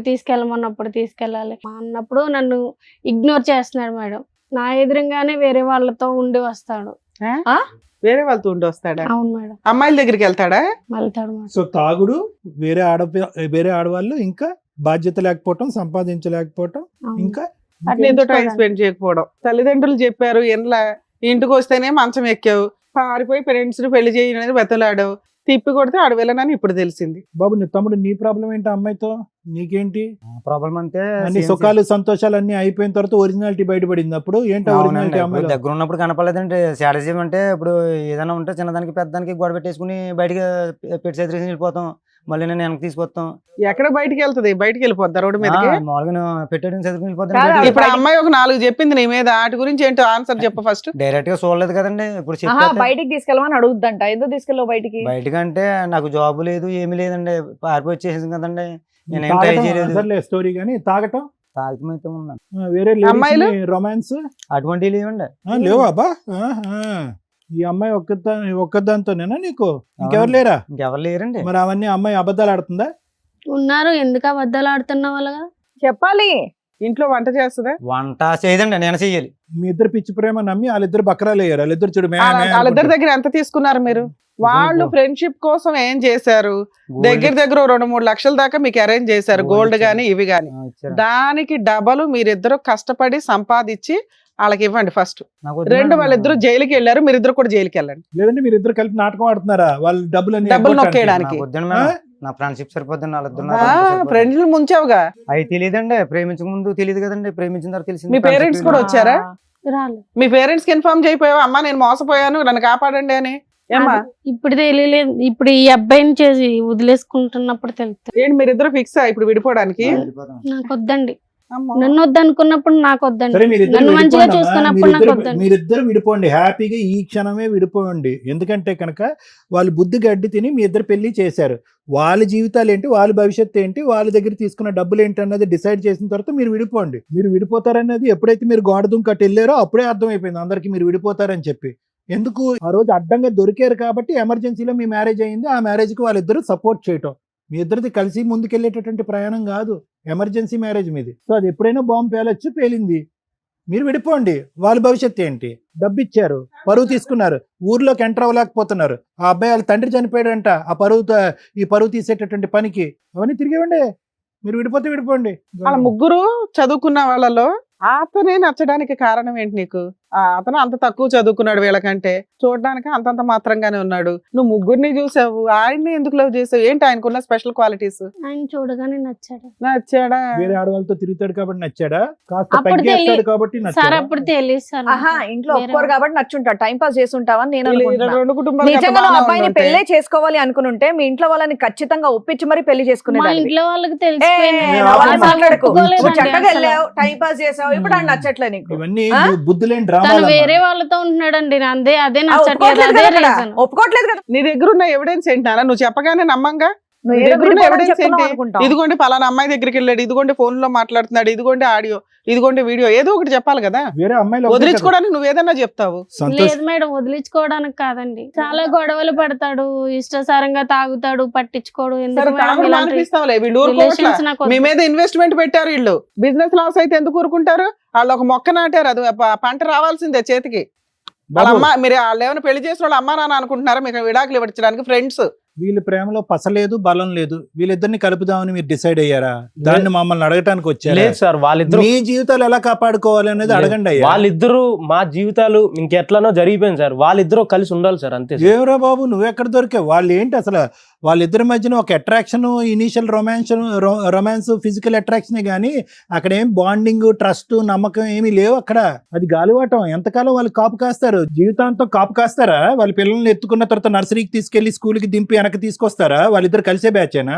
Speaker 7: తీసుకెళ్ళమన్నప్పుడు తీసుకెళ్ళాలి అన్నప్పుడు నన్ను ఇగ్నోర్ చేస్తున్నాడు మేడం. నా ఎదురుగానే వేరే వాళ్ళతో ఉండి వస్తాడు.
Speaker 6: వేరే వాళ్ళతో ఉండి వస్తాడా?
Speaker 7: అవును మేడం,
Speaker 6: అమ్మాయిల దగ్గరికి వెళ్తాడా?
Speaker 7: వెళ్తాడు మేడం.
Speaker 3: సో తాగుడు, వేరే ఆడవాళ్ళు, ఇంకా బాధ్యత లేకపోవటం, సంపాదించలేకపోవటం,
Speaker 7: అవును.
Speaker 3: ఇంకా
Speaker 6: నీతో టైం స్పెండ్ చేయకపోవడం. తల్లిదండ్రులు చెప్పారు ఎండ్లా, ఇంటికి వస్తేనే మంచం ఎక్కావు, పారిపోయి ఫ్రెండ్స్ ని పెళ్లి చేయని బెతలాడావు, తిప్పి కొడితే ఆడు వెళ్ళనని ఇప్పుడు తెలిసింది.
Speaker 3: బాబు నీ తమ్ముడు, నీ ప్రాబ్లం ఏంటి అమ్మాయితో? నీకేంటి
Speaker 5: ప్రాబ్లం అంటే
Speaker 3: అన్ని సుఖాలు సంతోషాలు అన్ని అయిపోయిన తర్వాత ఒరిజినాలిటీ బయటపడింది. అప్పుడు ఏంటి ఒరిజినాలిటీ అమ్మాయి?
Speaker 5: దగ్గర ఉన్నప్పుడు కనపడలేదంటే శాడజీయం అంటే ఇప్పుడు ఏదైనా ఉంటే చిన్నదానికి పెద్దదానికి గొడవ పెట్టేసుకుని బయటకి పెట్టి చేసి వెళ్ళిపోతాం, మళ్ళీ నేను వెనక్కి తీసుకొస్తాం.
Speaker 6: ఎక్కడ బయటికి వెళ్తది? బయటికి వెళ్ళిపోద్దా రోడ్డు మీదకి?
Speaker 5: మామూలుగా పెట్టేయడం చదువుకుని
Speaker 6: ఇప్పుడు
Speaker 5: వెళ్ళిపోతాం.
Speaker 6: ఆ అమ్మాయి ఒక 4 చెప్పింది నీ మీద, వాటి గురించి ఏంటో ఆన్సర్ చెప్పు ఫస్ట్.
Speaker 5: డైరెక్ట్ గా చూడలేదు కదండి. ఇప్పుడు
Speaker 4: ఆహా,
Speaker 5: చెప్పేస్తే
Speaker 4: బయటికి తీసుకెళ్ళమని అడుగుద్దంట. ఎందుకు తీసుకెళ్ళవు బయటికి?
Speaker 5: బయటకంటే నాకు జాబ్ లేదు, ఏమీ లేదండి, పారిపోయి వచ్చేసింది కదండి. నేను ఏం ట్రై చేయలేదు.
Speaker 3: స్టోరీ కానీ తాగటం,
Speaker 5: తాగితం అయితే ఉన్నాను.
Speaker 3: వేరే
Speaker 6: అమ్మాయిలు?
Speaker 3: రొమాన్స్
Speaker 5: అటువంటివి లేవండి.
Speaker 3: లేవా అబ్బా? ఈ అమ్మాయి ఒక్కదాంతోనేనా నీకు? ఇంకెవరు లేరా?
Speaker 5: ఇంకెవరు లేరండి.
Speaker 3: మరి అవన్నీ అమ్మాయి అబద్ధాలు ఆడుతుందా?
Speaker 7: ఉన్నారు, ఎందుకు అబద్ధాలు ఆడుతున్న వాళ్ళగా?
Speaker 4: చెప్పాలి.
Speaker 6: ఇంట్లో వంట చేస్తుందా?
Speaker 5: వంట చేయదండి, నేను చెయ్యాలి.
Speaker 3: మీ ఇద్దరు పిచ్చి ప్రేమ నమ్మి వాళ్ళిద్దరు బకరాలు అయ్యారు. వాళ్ళిద్దరు చూడు మే మే
Speaker 6: వాళ్ళిద్దరి
Speaker 3: అనుకుంటారు.
Speaker 6: దగ్గర ఎంత తీసుకున్నారు మీరు? వాళ్ళు ఫ్రెండ్షిప్ కోసం ఏం చేశారు? దగ్గర 2-3 లక్షల దాకా మీకు అరేంజ్ చేశారు, గోల్డ్ గానీ ఇవి గానీ. దానికి డబల్ మీరిద్దరు కష్టపడి సంపాదించి వాళ్ళకి ఇవ్వండి ఫస్ట్. 2 వాళ్ళిద్దరు జైలుకి వెళ్ళారు, మీరిద్దరు కూడా జైలుకి వెళ్ళండి.
Speaker 3: లేదంటే మీరు ఇద్దరు కలిపి నాటకం ఆడుతున్నారా? వాళ్ళు డబ్బులు
Speaker 6: నొక్కేయడానికి.
Speaker 5: నా ఫ్రెండ్షిప్ సరిపోద్ది.
Speaker 6: ఫ్రెండ్స్ ముంచావుగా.
Speaker 5: అవి తెలియదండి, ప్రేమించక ముందు తెలియదు కదండి, ప్రేమించిన తర్వాత తెలిసింది.
Speaker 6: మీ పేరెంట్స్ కూడా వచ్చారా?
Speaker 7: రాలేదు.
Speaker 6: మీ పేరెంట్స్ కి ఇన్ఫార్మ్ చేయిపోయావా, అమ్మా నేను మోసపోయాను నన్ను కాపాడండి అని? ఏమ్మా
Speaker 7: ఇప్పుడు తెలియలేదు, ఇప్పుడు ఈ అబ్బాయిని చేసి వదిలేసుకుంటున్నప్పుడు తెలుస్తుంది.
Speaker 6: ఏంటి మీరిద్దరు ఫిక్స్ ఇప్పుడు విడిపోవడానికి?
Speaker 7: నాకు వద్దండి.
Speaker 6: అమ్మో.
Speaker 7: నన్ను వద్దనుకున్నప్పుడు నాకు
Speaker 3: సరే
Speaker 7: వద్దండి.
Speaker 3: మీరిద్దరు
Speaker 7: నన్ను మంచిగా
Speaker 3: విడిపోండి అమ్మా.
Speaker 7: చూసుకున్నప్పుడు నాకు వద్దండి.
Speaker 3: మీరిద్దరు విడిపోండి, హ్యాపీగా ఈ క్షణమే విడిపోండి. ఎందుకంటే కనుక వాళ్ళు బుద్ధి గడ్డి తిని మీ ఇద్దరు పెళ్లి చేశారు. వాళ్ళ జీవితాలు ఏంటి, వాళ్ళ భవిష్యత్తు ఏంటి, వాళ్ళ దగ్గర తీసుకున్న డబ్బులు ఏంటి అన్నది డిసైడ్ చేసిన తర్వాత మీరు విడిపోండి. మీరు విడిపోతారన్నది ఎప్పుడైతే మీరు గోడ దుంకట్టు వెళ్ళారో అప్పుడే అర్థమైపోయింది అందరికి మీరు విడిపోతారని చెప్పి. ఎందుకు ఆ రోజు అడ్డంగా దొరికారు కాబట్టి ఎమర్జెన్సీలో మీ మ్యారేజ్ అయింది. ఆ మ్యారేజ్కి వాళ్ళిద్దరూ సపోర్ట్ చేయటం, మీ ఇద్దరిది కలిసి ముందుకెళ్ళేటటువంటి ప్రయాణం కాదు, ఎమర్జెన్సీ మ్యారేజ్ మీది. సో అది ఎప్పుడైనా బాంబు పేలొచ్చు, పేలింది. మీరు విడిపోండి. వాళ్ళ భవిష్యత్తు ఏంటి, డబ్బు ఇచ్చారు, పరువు తీసుకున్నారు, ఊర్లోకి ఎంటర్ అవ్వలేకపోతున్నారు. ఆ అబ్బాయి వాళ్ళ తండ్రి చనిపోయాడంట ఆ ఈ పరువు తీసేటటువంటి పనికి. అవన్నీ తిరిగివ్వండి. మీరు విడిపోతే విడిపోండి.
Speaker 6: వాళ్ళ ముగ్గురు చదువుకున్న వాళ్ళలో అతనే నచ్చడానికి కారణం ఏంటి నీకు? అతను అంత తక్కువ చదువుకున్నాడు వీళ్ళకంటే, చూడడానికి అంతంత మాత్రంగానే ఉన్నాడు. నువ్వు ముగ్గురిని చూసావు, ఆయన్ని ఎందుకు లవ్ చేసావు? ఏంటి ఆయనకున్న స్పెషల్ క్వాలిటీస్?
Speaker 7: ఆయన చూడగానే నచ్చాడు.
Speaker 6: నచ్చాడా?
Speaker 3: వేరే ఆడవాళ్ళతో తిరుగుతాడు కాబట్టి నచ్చాడా? కాస్త
Speaker 7: అప్పుడు
Speaker 3: పైకేస్తాడు కాబట్టి
Speaker 7: సార్
Speaker 3: నచ్చాడా?
Speaker 7: అప్పుడు తెలియదు సార్.
Speaker 4: ఆహా, ఇంట్లో ఒప్పుకోరు కాబట్టి నచ్చుంటాడు, టైం పాస్ చేస్తుంటావని నేను
Speaker 6: వీళ్ళు
Speaker 4: అనుకుంటున్నా.
Speaker 6: రెండు కుటుంబాలు
Speaker 4: నిజంగా నువ్వు అబ్బాయిని పెళ్లి చేసుకోవాలి అనుకునుంటే మీ ఇంట్లో వాళ్ళని ఖచ్చితంగా ఒప్పించి మరి పెళ్లి
Speaker 7: మా
Speaker 4: చేసుకునేదాన్ని.
Speaker 7: ఇంట్లో వాళ్ళకి
Speaker 4: ఏ,
Speaker 7: తెలిసిపోయింది.
Speaker 3: నేను
Speaker 4: వాళ్ళు
Speaker 3: అసలు
Speaker 4: మాట్లాడకు.
Speaker 7: ఒప్పుకోలేదండి
Speaker 4: నువ్వు చక్కగా
Speaker 7: అసలు.
Speaker 4: వెళ్ళావు, టైం పాస్ చేసావు, ఇప్పుడు ఆయన నచ్చట్లే నీకు.
Speaker 3: ఇవన్నీ
Speaker 4: ఆ?
Speaker 3: బుద్ధులేని
Speaker 7: తను
Speaker 3: డ్రామాలు.
Speaker 7: వేరే వాళ్ళతో ఉంటున్నాడండి. అదే
Speaker 4: ఆ,
Speaker 7: నచ్చట్లేదు.
Speaker 4: ఒప్పుకోవట్లేదు
Speaker 7: అదే
Speaker 4: కదా అక్కడ.
Speaker 7: రీజన్.
Speaker 4: ఒప్పుకోవట్లేదు కదా.
Speaker 6: నీ దగ్గర ఉన్న ఎవిడెన్స్ ఏంటి నాన్న? నువ్వు చెప్పగానే నమ్మంగా?
Speaker 4: నువ్వు
Speaker 6: నీ
Speaker 4: ఏదో
Speaker 6: దగ్గర ఉన్న
Speaker 4: విడిపోవాలని
Speaker 6: ఎవిడెన్స్
Speaker 4: చెప్తున్నావు
Speaker 6: ఏంటి?
Speaker 4: అనుకుంటాం.
Speaker 6: ఇదిగోండి పలానా అమ్మాయి దగ్గరికి వెళ్ళాడు, ఇదిగోండి ఫోన్ లో మాట్లాడుతున్నాడు, ఇదిగోండి ఆడియో, ఇదిగోండి వీడియో, ఏదో ఒకటి చెప్పాలి కదా.
Speaker 3: వేరే అమ్మాయిలు ఒకటే కదా.
Speaker 6: వదిలించుకోవడానికి నువ్వు ఏదన్నా చెప్తావు.
Speaker 3: సంతోష్
Speaker 7: లేదు మేడం, వదిలించుకోవడానికి కాదండి. చాలా గొడవలు పడతాడు, ఇష్టసారంగా తాగుతాడు, పట్టించుకోడు.
Speaker 6: సరే
Speaker 7: ఎందుకు మేడం
Speaker 6: తాగుడు
Speaker 7: ఇలాంటి
Speaker 6: మానిపిస్తావులే, వీళ్ళు ఊరుకోవట్లా.
Speaker 7: రిలేషన్స్ నాకు వద్దు.
Speaker 6: మీ మీద ఇన్వెస్ట్మెంట్ పెట్టారు వీళ్ళు, బిజినెస్ లాస్ అయితే ఎందుకు ఊరుకుంటారు? వాళ్ళు ఒక మొక్క నాటారు, అది పంట రావాల్సిందే చేతికి. వాళ్ళ
Speaker 3: బాబు,
Speaker 6: అమ్మ, మీరు వాళ్ళు ఏమైనా పెళ్లి చేసిన వాళ్ళు అమ్మా నాన్న అనుకుంటున్నారా? మీకు విడాకులు ఇవ్వడానికి ఫ్రెండ్స్.
Speaker 3: వీళ్ళ ప్రేమలో పసలేదు, బలం లేదు. వీళ్ళిద్దరిని కలుపుదామని మీరు డిసైడ్ అయ్యారా? దాన్ని మమ్మల్ని అడగటానికి వచ్చారా?
Speaker 8: లేదు సార్, వాళ్ళిద్దరు
Speaker 3: మీ జీవితాలు ఎలా కాపాడుకోవాలి అనేది అడగండి అయ్యా.
Speaker 8: వాళ్ళిద్దరు మా జీవితాలు ఇంకెట్లనో జరిగిపోయింది సార్. వాళ్ళిద్దరూ కలిసి ఉండాలి సార్, అంతే సార్.
Speaker 3: ఏమరా బాబు, నువ్వెక్కడ దొరికావు? వాళ్ళు ఏంటి అసలు? వాళ్ళిద్దరి మధ్యన ఒక అట్రాక్షన్, ఇనీషియల్ రొమాన్స్, ఫిజికల్ అట్రాక్షనే కానీ అక్కడ ఏం బాండింగ్, ట్రస్ట్, నమ్మకం ఏమీ లేవు అక్కడ. అది గాలివాటం. ఎంతకాలం వాళ్ళు కాపు కాస్తారు? జీవితాంతం కాపు కాస్తారా? వాళ్ళ పిల్లల్ని ఎత్తుకున్న తర్వాత నర్సరీకి తీసుకెళ్లి స్కూల్కి దింపి వెనక్కి తీసుకొస్తారా? వాళ్ళిద్దరు కలిసే బ్యాచేనా?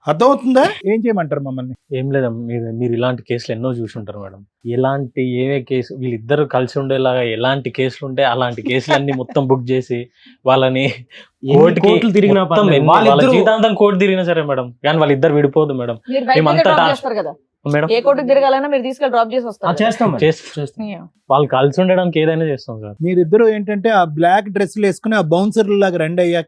Speaker 3: అర్థమవుతుందా? ఏం చేయమంటారు మమ్మల్ని?
Speaker 2: ఏం లేదమ్మా, మీరు ఇలాంటి కేసులు ఎన్నో చూసి ఉంటారు మేడం. ఎలాంటి ఏవే కేసు వీళ్ళిద్దరు కలిసి ఉండేలాగా ఎలాంటి కేసులు ఉంటే అలాంటి కేసులన్నీ మొత్తం బుక్ చేసి వాళ్ళని
Speaker 8: కోర్టులు తిరిగినా
Speaker 2: మొత్తం
Speaker 8: పర్లేదు.
Speaker 2: వాళ్ళ
Speaker 8: వాళ్ళిద్దరూ
Speaker 2: జీవితాంతం కోర్టు తిరిగినా సరే మేడం, కానీ వాళ్ళిద్దరు విడిపోదు మేడం.
Speaker 4: మీరు బయటికి
Speaker 2: మేమంతా
Speaker 4: drop
Speaker 2: టాస్క్
Speaker 4: చేస్తారు కదా,
Speaker 2: మేడం.
Speaker 4: ఏ కోర్టుకు తిరగాలన్నా మీరు తీసుకెళ్ళి డ్రాప్ చేసి
Speaker 8: ఆ,
Speaker 4: వస్తారు.
Speaker 8: చేస్తాం మేడం.
Speaker 2: చేస్తాం. వాళ్ళు కలిసి ఉండడానికి ఏదైనా చేస్తాం సార్.
Speaker 3: మీరిద్దరు ఏంటంటే ఆ బ్లాక్ డ్రెస్లు వేసుకుని ఆ బౌన్సర్ లాగా రండి అయ్యా,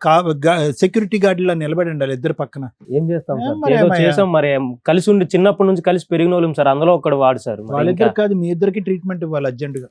Speaker 3: సెక్యూరిటీ గార్డులా నిలబడి ఉండాలి ఇద్దరు పక్కన.
Speaker 8: ఏం చేస్తాం సార్?
Speaker 3: మరి
Speaker 8: ఏదో
Speaker 3: ఏమయ్యా?
Speaker 8: చేసాం మరి. కలిసి ఉండి చిన్నప్పటి నుంచి కలిసి పెరిగిన వాళ్ళం సార్. అందులో ఒకడు వాడు సార్. మరి
Speaker 3: వాళ్ళిద్దరు
Speaker 8: ఇంకా
Speaker 3: కాదు, మీ ఇద్దరికి ట్రీట్మెంట్ ఇవ్వాలి అర్జెంట్ గా.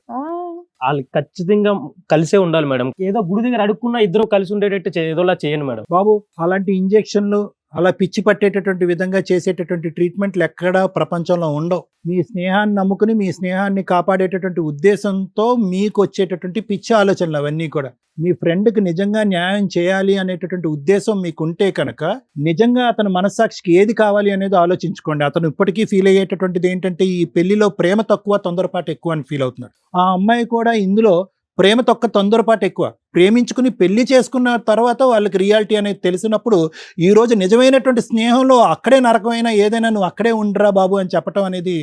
Speaker 8: వాళ్ళు ఖచ్చితంగా కలిసే ఉండాలి మేడం. ఏదో గుడి దగ్గర అడుక్కున్నా ఇద్దరు కలిసి ఉండేటట్టు ఏదోలా చేయండి మేడం.
Speaker 3: బాబు, అలాంటి ఇంజెక్షన్లు, అలా పిచ్చి పట్టేటటువంటి విధంగా చేసేటటువంటి ట్రీట్మెంట్లు ఎక్కడా ప్రపంచంలో ఉండవు. మీ స్నేహాన్ని నమ్ముకుని మీ స్నేహాన్ని కాపాడేటటువంటి ఉద్దేశంతో మీకు వచ్చేటటువంటి పిచ్చి ఆలోచనలు అవన్నీ కూడా. మీ ఫ్రెండ్కి నిజంగా న్యాయం చేయాలి అనేటటువంటి ఉద్దేశం మీకుంటే కనుక నిజంగా అతని మనస్సాక్షికి ఏది కావాలి అనేది ఆలోచించుకోండి. అతను ఇప్పటికీ ఫీల్ అయ్యేటటువంటిది ఏంటంటే ఈ పెళ్లిలో ప్రేమ తక్కువ, తొందరపాటు ఎక్కువ అని ఫీల్ అవుతున్నాడు. ఆ అమ్మాయి కూడా ఇందులో ప్రేమ తక్కువ, తొందరపాటు ఎక్కువ. ప్రేమించుకుని పెళ్లి చేసుకున్న తర్వాత వాళ్ళకి రియాలిటీ అనేది తెలిసినప్పుడు ఈ రోజు నిజమైనటువంటి స్నేహంలో అక్కడే నరకమైన ఏదైనా నువ్వు అక్కడే ఉండరా బాబు అని చెప్పటం అనేది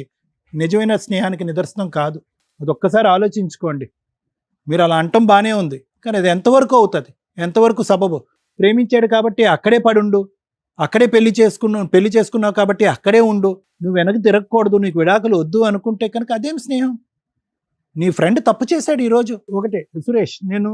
Speaker 3: నిజమైన స్నేహానికి నిదర్శనం కాదు. అది ఒక్కసారి ఆలోచించుకోండి. మీరు అలా అంటం బాగానే ఉంది, కానీ అది ఎంతవరకు అవుతుంది, ఎంతవరకు సబబు? ప్రేమించాడు కాబట్టి అక్కడే పడుండు, అక్కడే పెళ్లి చేసుకున్నావు కాబట్టి అక్కడే ఉండు, నువ్వు వెనక్కి తిరగకూడదు, నీకు విడాకులు వద్దు అనుకుంటే కనుక అదేం స్నేహం? నీ ఫ్రెండ్ తప్పు చేశాడు ఈరోజు. ఒకటే సురేష్, నేను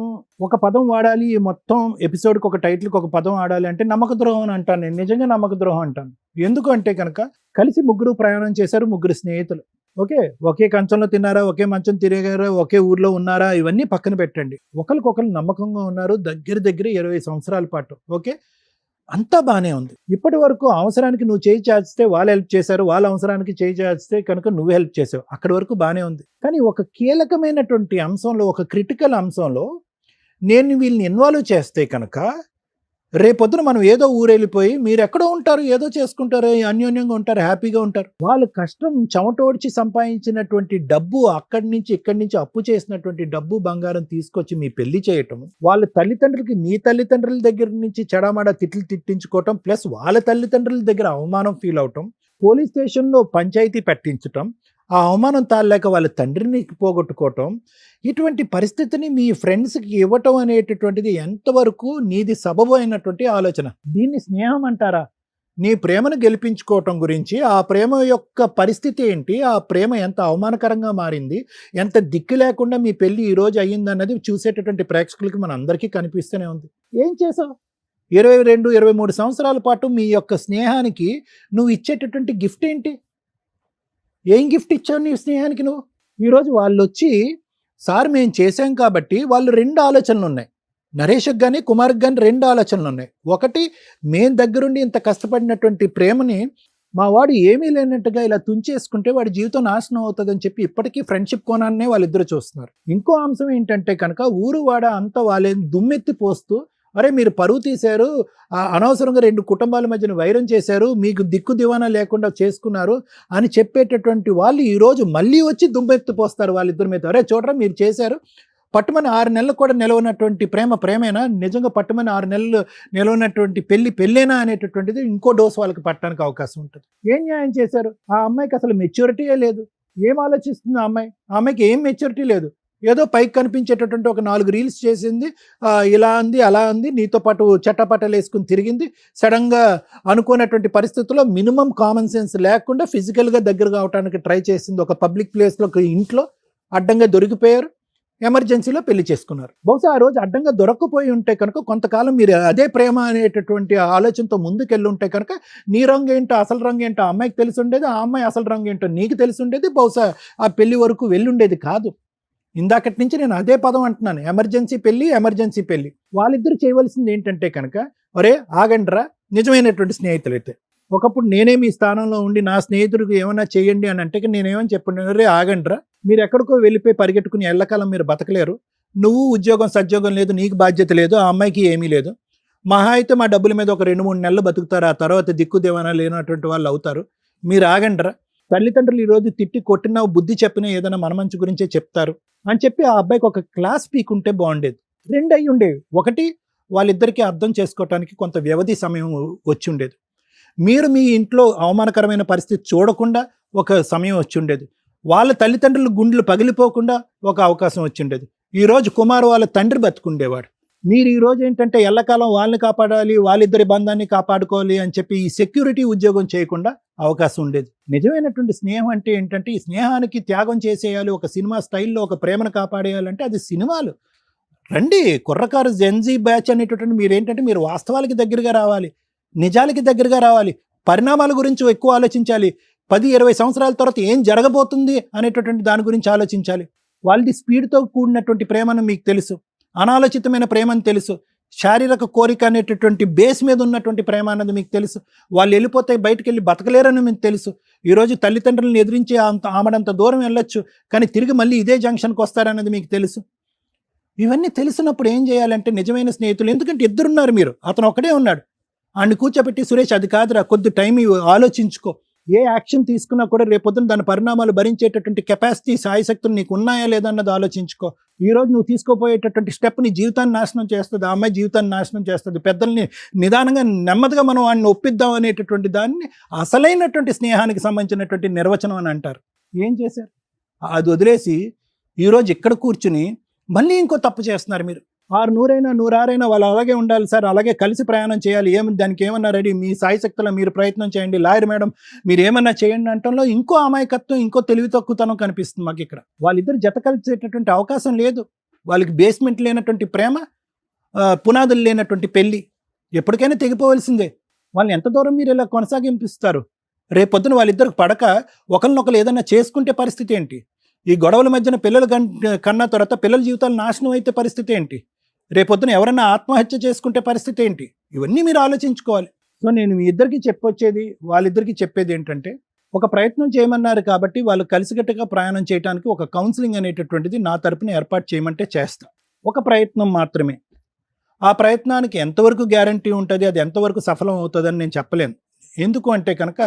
Speaker 3: ఒక పదం వాడాలి, మొత్తం ఎపిసోడ్కి ఒక టైటిల్కి ఒక పదం వాడాలి అంటే నమ్మక ద్రోహం అని అంటాను. నేను నిజంగా నమ్మక ద్రోహం అంటాను. ఎందుకు అంటే కనుక కలిసి ముగ్గురు ప్రయాణం చేశారు, ముగ్గురు స్నేహితులు. ఓకే, ఒకే కంచంలో తిన్నారా, ఒకే మంచం తిరిగారా, ఒకే ఊర్లో ఉన్నారా, ఇవన్నీ పక్కన పెట్టండి. ఒకరికొకరు నమ్మకంగా ఉన్నారు దగ్గర 20 సంవత్సరాల పాటు. ఓకే, అంతా బాగానే ఉంది. ఇప్పటి వరకు అవసరానికి నువ్వు చేయి చాచితే వాళ్ళు హెల్ప్ చేశారు, వాళ్ళ అవసరానికి చేయి చాచితే కనుక నువ్వు హెల్ప్ చేసావు. అక్కడి వరకు బాగానే ఉంది. కానీ ఒక కీలకమైనటువంటి అంశంలో, ఒక క్రిటికల్ అంశంలో నేను వీళ్ళని ఇన్వాల్వ్ చేస్తే కనుక రేపొద్దున మనం ఏదో ఊరెళ్ళిపోయి మీరు ఎక్కడో ఉంటారు, ఏదో చేసుకుంటారు, అన్యోన్యంగా ఉంటారు, హ్యాపీగా ఉంటారు. వాళ్ళు కష్టం చెమటోడ్చి సంపాదించినటువంటి డబ్బు, అక్కడి నుంచి ఇక్కడి నుంచి అప్పు చేసినటువంటి డబ్బు, బంగారం తీసుకొచ్చి మీ పెళ్లి చేయటం, వాళ్ళ తల్లిదండ్రులకి మీ తల్లిదండ్రుల దగ్గర నుంచి చెడామడా తిట్లు తిట్టించుకోవటం, ప్లస్ వాళ్ళ తల్లిదండ్రుల దగ్గర అవమానం ఫీల్ అవటం, పోలీస్ స్టేషన్లో పంచాయతీ పెట్టించటం, ఆ అవమానం తాళలేక వాళ్ళ తండ్రిని పోగొట్టుకోవటం, ఇటువంటి పరిస్థితిని మీ ఫ్రెండ్స్కి ఇవ్వటం అనేటటువంటిది ఎంతవరకు నీది సబబు అయినటువంటి ఆలోచన? దీన్ని స్నేహం అంటారా? నీ ప్రేమను గెలిపించుకోవటం గురించి, ఆ ప్రేమ యొక్క పరిస్థితి ఏంటి, ఆ ప్రేమ ఎంత అవమానకరంగా మారింది, ఎంత దిక్కు లేకుండా మీ పెళ్లి ఈ రోజు అయ్యిందన్నది చూసేటటువంటి ప్రేక్షకులకి మన అందరికీ కనిపిస్తూనే ఉంది. ఏం చేసావు? 22-23 సంవత్సరాల పాటు మీ యొక్క స్నేహానికి నువ్వు ఇచ్చేటటువంటి గిఫ్ట్ ఏంటి? ఏం గిఫ్ట్ ఇచ్చావు నీ స్నేహానికి నువ్వు? ఈరోజు వాళ్ళు వచ్చి సార్ మేము చేశాం కాబట్టి వాళ్ళు 2 ఆలోచనలు ఉన్నాయి. నరేష్కి కానీ కుమార్కి కానీ 2 ఆలోచనలు ఉన్నాయి. ఒకటి, మేము దగ్గరుండి ఇంత కష్టపడినటువంటి ప్రేమని మా వాడు ఏమీ లేనట్టుగా ఇలా తుంచేసుకుంటే వాడి జీవితం నాశనం అవుతుందని చెప్పి ఇప్పటికీ ఫ్రెండ్షిప్ కోణాన్నే వాళ్ళిద్దరు చూస్తున్నారు. ఇంకో అంశం ఏంటంటే కనుక ఊరు వాడ అంతా వాళ్ళే దుమ్మెత్తి పోస్తూ, అరే మీరు పరువు తీశారు, అనవసరంగా 2 కుటుంబాల మధ్యన వైరం చేశారు, మీకు దిక్కు దివానా లేకుండా చేసుకున్నారు అని చెప్పేటటువంటి వాళ్ళు ఈరోజు మళ్ళీ వచ్చి దుమ్మెత్తి పోస్తారు వాళ్ళిద్దరి మీద. అరే చూడరా మీరు చేశారు, పట్టుమని 6 నెలలు కూడా నిలవనటువంటి ప్రేమేనా? నిజంగా పట్టుమని 6 నెలలు నిలవనటువంటి పెళ్ళేనా అనేటటువంటిది ఇంకో డోసు వాళ్ళకి పట్టడానికి అవకాశం ఉంటుంది. ఏం న్యాయం చేశారు? ఆ అమ్మాయికి అసలు మెచ్యూరిటీయే లేదు. ఏం ఆలోచిస్తుంది ఆ అమ్మాయికి ఏం మెచ్యూరిటీ లేదు. ఏదో పైకి కనిపించేటటువంటి ఒక 4 రీల్స్ చేసింది, ఇలా అంది అలా అంది, నీతో పాటు చట్టపట్టలు వేసుకుని తిరిగింది. సడన్గా అనుకున్నటువంటి పరిస్థితుల్లో మినిమం కామన్ సెన్స్ లేకుండా ఫిజికల్గా దగ్గర కావడానికి ట్రై చేసింది. ఒక పబ్లిక్ ప్లేస్లో, ఒక ఇంట్లో అడ్డంగా దొరికిపోయారు. ఎమర్జెన్సీలో పెళ్లి చేసుకున్నారు. బహుశా ఆ రోజు అడ్డంగా దొరక్కపోయి ఉంటే కనుక కొంతకాలం మీరు అదే ప్రేమ అనేటటువంటి ఆలోచనతో ముందుకెళ్ళి ఉంటే కనుక నీ రంగు ఏంటో, అసలు రంగు ఏంటో ఆ అమ్మాయికి తెలిసి ఉండేది, ఆ అమ్మాయి అసలు రంగు ఏంటో నీకు తెలిసి ఉండేది. బహుశా ఆ పెళ్లి వరకు వెళ్ళుండేది కాదు. ఇందాకటి నుంచి నేను అదే పదం అంటున్నాను, ఎమర్జెన్సీ పెళ్లి. వాళ్ళిద్దరు చేయవలసింది ఏంటంటే కనుక, ఒరే ఆగండ్రా, నిజమైనటువంటి స్నేహితులైతే. ఒకప్పుడు నేనే మీ స్థానంలో ఉండి నా స్నేహితుడికి ఏమన్నా చేయండి అని అంటే నేనేమని చెప్పండి, రే ఆగండ్రా, మీరు ఎక్కడికో వెళ్ళిపోయి పరిగెట్టుకుని ఎల్లకాలం మీరు బతకలేరు. నువ్వు ఉద్యోగం సద్యోగం లేదు, నీకు బాధ్యత లేదు, ఆ అమ్మాయికి ఏమీ లేదు. మహా అయితే మా డబ్బుల మీద ఒక 2-3 నెలలు బతుకుతారు, ఆ తర్వాత దిక్కు దేవనా లేనటువంటి వాళ్ళు అవుతారు. మీరు ఆగండ్రా. తల్లిదండ్రులు ఈరోజు తిట్టి కొట్టినా బుద్ధి చెప్పినా ఏదైనా మన మంచి గురించే చెప్తారు అని చెప్పి ఆ అబ్బాయికి ఒక క్లాస్ పీకుంటే బాగుండేది. 2 అయి ఉండేవి. ఒకటి, వాళ్ళిద్దరికీ అర్థం చేసుకోవటానికి కొంత వ్యవధి సమయం వచ్చి ఉండేది. మీరు మీ ఇంట్లో అవమానకరమైన పరిస్థితి చూడకుండా ఒక సమయం వచ్చి ఉండేది. వాళ్ళ తల్లిదండ్రుల గుండెలు పగిలిపోకుండా ఒక అవకాశం వచ్చి ఉండేది. ఈరోజు కుమార్ వాళ్ళ తండ్రి బతుకుండేవాడు. మీరు ఈరోజు ఏంటంటే ఎల్లకాలం వాళ్ళని కాపాడాలి, వాళ్ళిద్దరి బంధాన్ని కాపాడుకోవాలి అని చెప్పి ఈ సెక్యూరిటీ ఉద్యోగం చేయకుండా అవకాశం ఉండేది. నిజమైనటువంటి స్నేహం అంటే ఏంటంటే ఈ స్నేహానికి త్యాగం చేసేయాలి, ఒక సినిమా స్టైల్లో ఒక ప్రేమను కాపాడేయాలంటే అది సినిమాలు. రండి కుర్రకారు జెన్జీ బ్యాచ్ అనేటటువంటి మీరు వాస్తవాలకి దగ్గరగా రావాలి, నిజాలకి దగ్గరగా రావాలి, పరిణామాల గురించి ఎక్కువ ఆలోచించాలి. 10-20 సంవత్సరాల తర్వాత ఏం జరగబోతుంది అనేటటువంటి దాని గురించి ఆలోచించాలి. వాళ్ళది స్పీడ్తో కూడినటువంటి ప్రేమను మీకు తెలుసు, అనాలోచితమైన ప్రేమని తెలుసు, శారీరక కోరిక అనేటటువంటి బేస్ మీద ఉన్నటువంటి ప్రేమ అన్నది మీకు తెలుసు. వాళ్ళు వెళ్ళిపోతే బయటకు వెళ్ళి బతకలేరని మీకు తెలుసు. ఈరోజు తల్లిదండ్రులను ఎదిరించి ఆమెడంత దూరం వెళ్ళొచ్చు, కానీ తిరిగి మళ్ళీ ఇదే జంక్షన్కి వస్తారన్నది మీకు తెలుసు. ఇవన్నీ తెలిసినప్పుడు ఏం చేయాలంటే నిజమైన స్నేహితులు, ఎందుకంటే ఇద్దరున్నారు, మీరు అతను ఒకడే ఉన్నాడు, ఆయన్ని కూర్చోబెట్టి సురేష్ అది కాదురా, కొద్ది టైం ఆలోచించుకో, ఏ యాక్షన్ తీసుకున్నా కూడా రేపొద్దున దాని పరిణామాలు భరించేటటువంటి కెపాసిటీ సాయశక్తులు నీకు ఉన్నాయా లేదా అన్నది ఆలోచించుకో. ఈరోజు నువ్వు తీసుకోపోయేటటువంటి స్టెప్ నీ జీవితాన్ని నాశనం చేస్తుంది, ఆ అమ్మాయి జీవితాన్ని నాశనం చేస్తుంది. పెద్దల్ని నిదానంగా నెమ్మదిగా మనం వాడిని ఒప్పిద్దాం అనేటటువంటి దాన్ని అసలైనటువంటి స్నేహానికి సంబంధించినటువంటి నిర్వచనం అని అంటారు. ఏం చేశారు? అది వదిలేసి ఈరోజు ఇక్కడ కూర్చుని మళ్ళీ ఇంకో తప్పు చేస్తున్నారు మీరు. 100 వాళ్ళు అలాగే ఉండాలి సార్, అలాగే కలిసి ప్రయాణం చేయాలి, దానికి ఏమన్నా రెడీ, మీ సాయశక్తుల మీరు ప్రయత్నం చేయండి, లాయర్ మేడం మీరు ఏమన్నా చేయండి అంటంలో ఇంకో అమాయకత్వం, ఇంకో తెలివి తక్కువతనం కనిపిస్తుంది మాకు ఇక్కడ. వాళ్ళిద్దరు జత కలిసేటటువంటి అవకాశం లేదు. వాళ్ళకి బేస్మెంట్ లేనటువంటి ప్రేమ, పునాదులు లేనటువంటి పెళ్ళి ఎప్పటికైనా తెగిపోవలసిందే. వాళ్ళని ఎంత దూరం మీరు ఇలా కొనసాగింపిస్తారు? రేపొద్దున వాళ్ళిద్దరికి పడక ఒకరినొకరు ఏదైనా చేసుకుంటే పరిస్థితి ఏంటి? ఈ గొడవల మధ్యన పిల్లలు కన్నా తర్వాత పిల్లల జీవితాలు నాశనం అయితే పరిస్థితి ఏంటి? రేపొద్దున ఎవరైనా ఆత్మహత్య చేసుకుంటే పరిస్థితి ఏంటి? ఇవన్నీ మీరు ఆలోచించుకోవాలి. సో నేను మీ ఇద్దరికి వాళ్ళిద్దరికి చెప్పేది ఏంటంటే, ఒక ప్రయత్నం చేయమన్నారు కాబట్టి వాళ్ళు కలిసికట్టుగా ప్రయాణం చేయడానికి ఒక కౌన్సిలింగ్ అనేటటువంటిది నా తరపున ఏర్పాటు చేయమంటే చేస్తా. ఒక ప్రయత్నం మాత్రమే. ఆ ప్రయత్నానికి ఎంతవరకు గ్యారంటీ ఉంటుంది, అది ఎంతవరకు సఫలం అవుతుందని నేను చెప్పలేను. ఎందుకు అంటే కనుక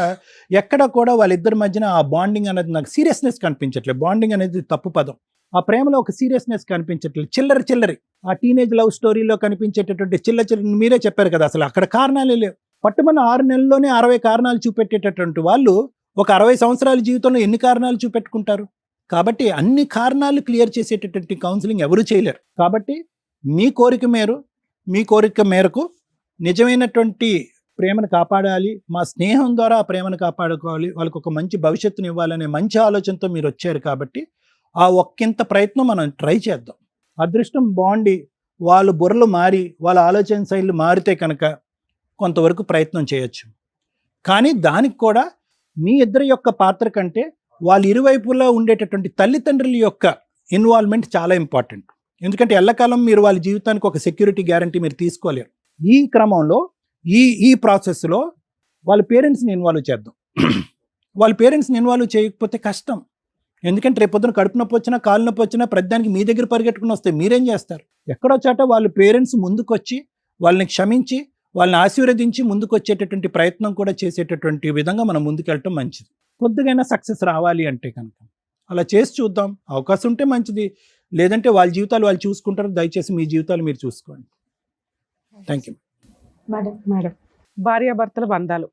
Speaker 3: ఎక్కడ కూడా వాళ్ళిద్దరి మధ్యన ఆ బాండింగ్ అనేది నాకు సీరియస్నెస్ కనిపించట్లేదు. బాండింగ్ అనేది తప్పు పదం. ఆ ప్రేమలో ఒక సీరియస్నెస్ కనిపించట్లేదు. చిల్లరి ఆ టీనేజ్ లవ్ స్టోరీలో కనిపించేటటువంటి చిల్లరి మీరే చెప్పారు కదా, అసలు అక్కడ కారణాలే లేవు. పట్టుమన్న 6 నెలల్లోనే 60 కారణాలు చూపెట్టేటటువంటి వాళ్ళు ఒక 60 సంవత్సరాల జీవితంలో ఎన్ని కారణాలు చూపెట్టుకుంటారు? కాబట్టి అన్ని కారణాలు క్లియర్ చేసేటటువంటి కౌన్సిలింగ్ ఎవరు చేయలేరు. కాబట్టి మీ కోరిక మేరకు నిజమైనటువంటి ప్రేమను కాపాడాలి, మా స్నేహం ద్వారా ఆ ప్రేమను కాపాడుకోవాలి, వాళ్ళకు ఒక మంచి భవిష్యత్తుని ఇవ్వాలనే మంచి ఆలోచనతో మీరు వచ్చారు. కాబట్టి ఆ ఒక్కింత ప్రయత్నం మనం ట్రై చేద్దాం. అదృష్టం బాగుండి వాళ్ళు బుర్రలు మారి వాళ్ళ ఆలోచన శైలి మారితే కనుక కొంతవరకు ప్రయత్నం చేయొచ్చు. కానీ దానికి కూడా మీ ఇద్దరి యొక్క పాత్ర కంటే వాళ్ళ ఇరువైపులా ఉండేటటువంటి తల్లిదండ్రుల యొక్క ఇన్వాల్వ్మెంట్ చాలా ఇంపార్టెంట్. ఎందుకంటే ఎల్లకాలం మీరు వాళ్ళ జీవితానికి ఒక సెక్యూరిటీ గ్యారంటీ మీరు తీసుకోలేరు. ఈ క్రమంలో ఈ ప్రాసెస్లో వాళ్ళ పేరెంట్స్ని ఇన్వాల్వ్ చేద్దాం. వాళ్ళ పేరెంట్స్ని ఇన్వాల్వ్ చేయకపోతే కష్టం. ఎందుకంటే రేపొద్దున కడుపు నొప్పి వచ్చినా కాలు నొప్పి వచ్చినా ప్రతిదానికి మీ దగ్గర పరిగెట్టుకుని వస్తే మీరేం చేస్తారు? ఎక్కడో చాట వాళ్ళ పేరెంట్స్ ముందుకొచ్చి వాళ్ళని క్షమించి వాళ్ళని ఆశీర్వదించి ముందుకు వచ్చేటటువంటి ప్రయత్నం కూడా చేసేటటువంటి విధంగా మనం ముందుకెళ్ళటం మంచిది. కొద్దిగైనా సక్సెస్ రావాలి అంటే కనుక అలా చేసి చూద్దాం. అవకాశం ఉంటే మంచిది, లేదంటే వాళ్ళ జీవితాలు వాళ్ళు చూసుకుంటారు. దయచేసి మీ జీవితాలు మీరు చూసుకోండి. Thank you
Speaker 6: madam. భార్యాభర్తల బంధాలు,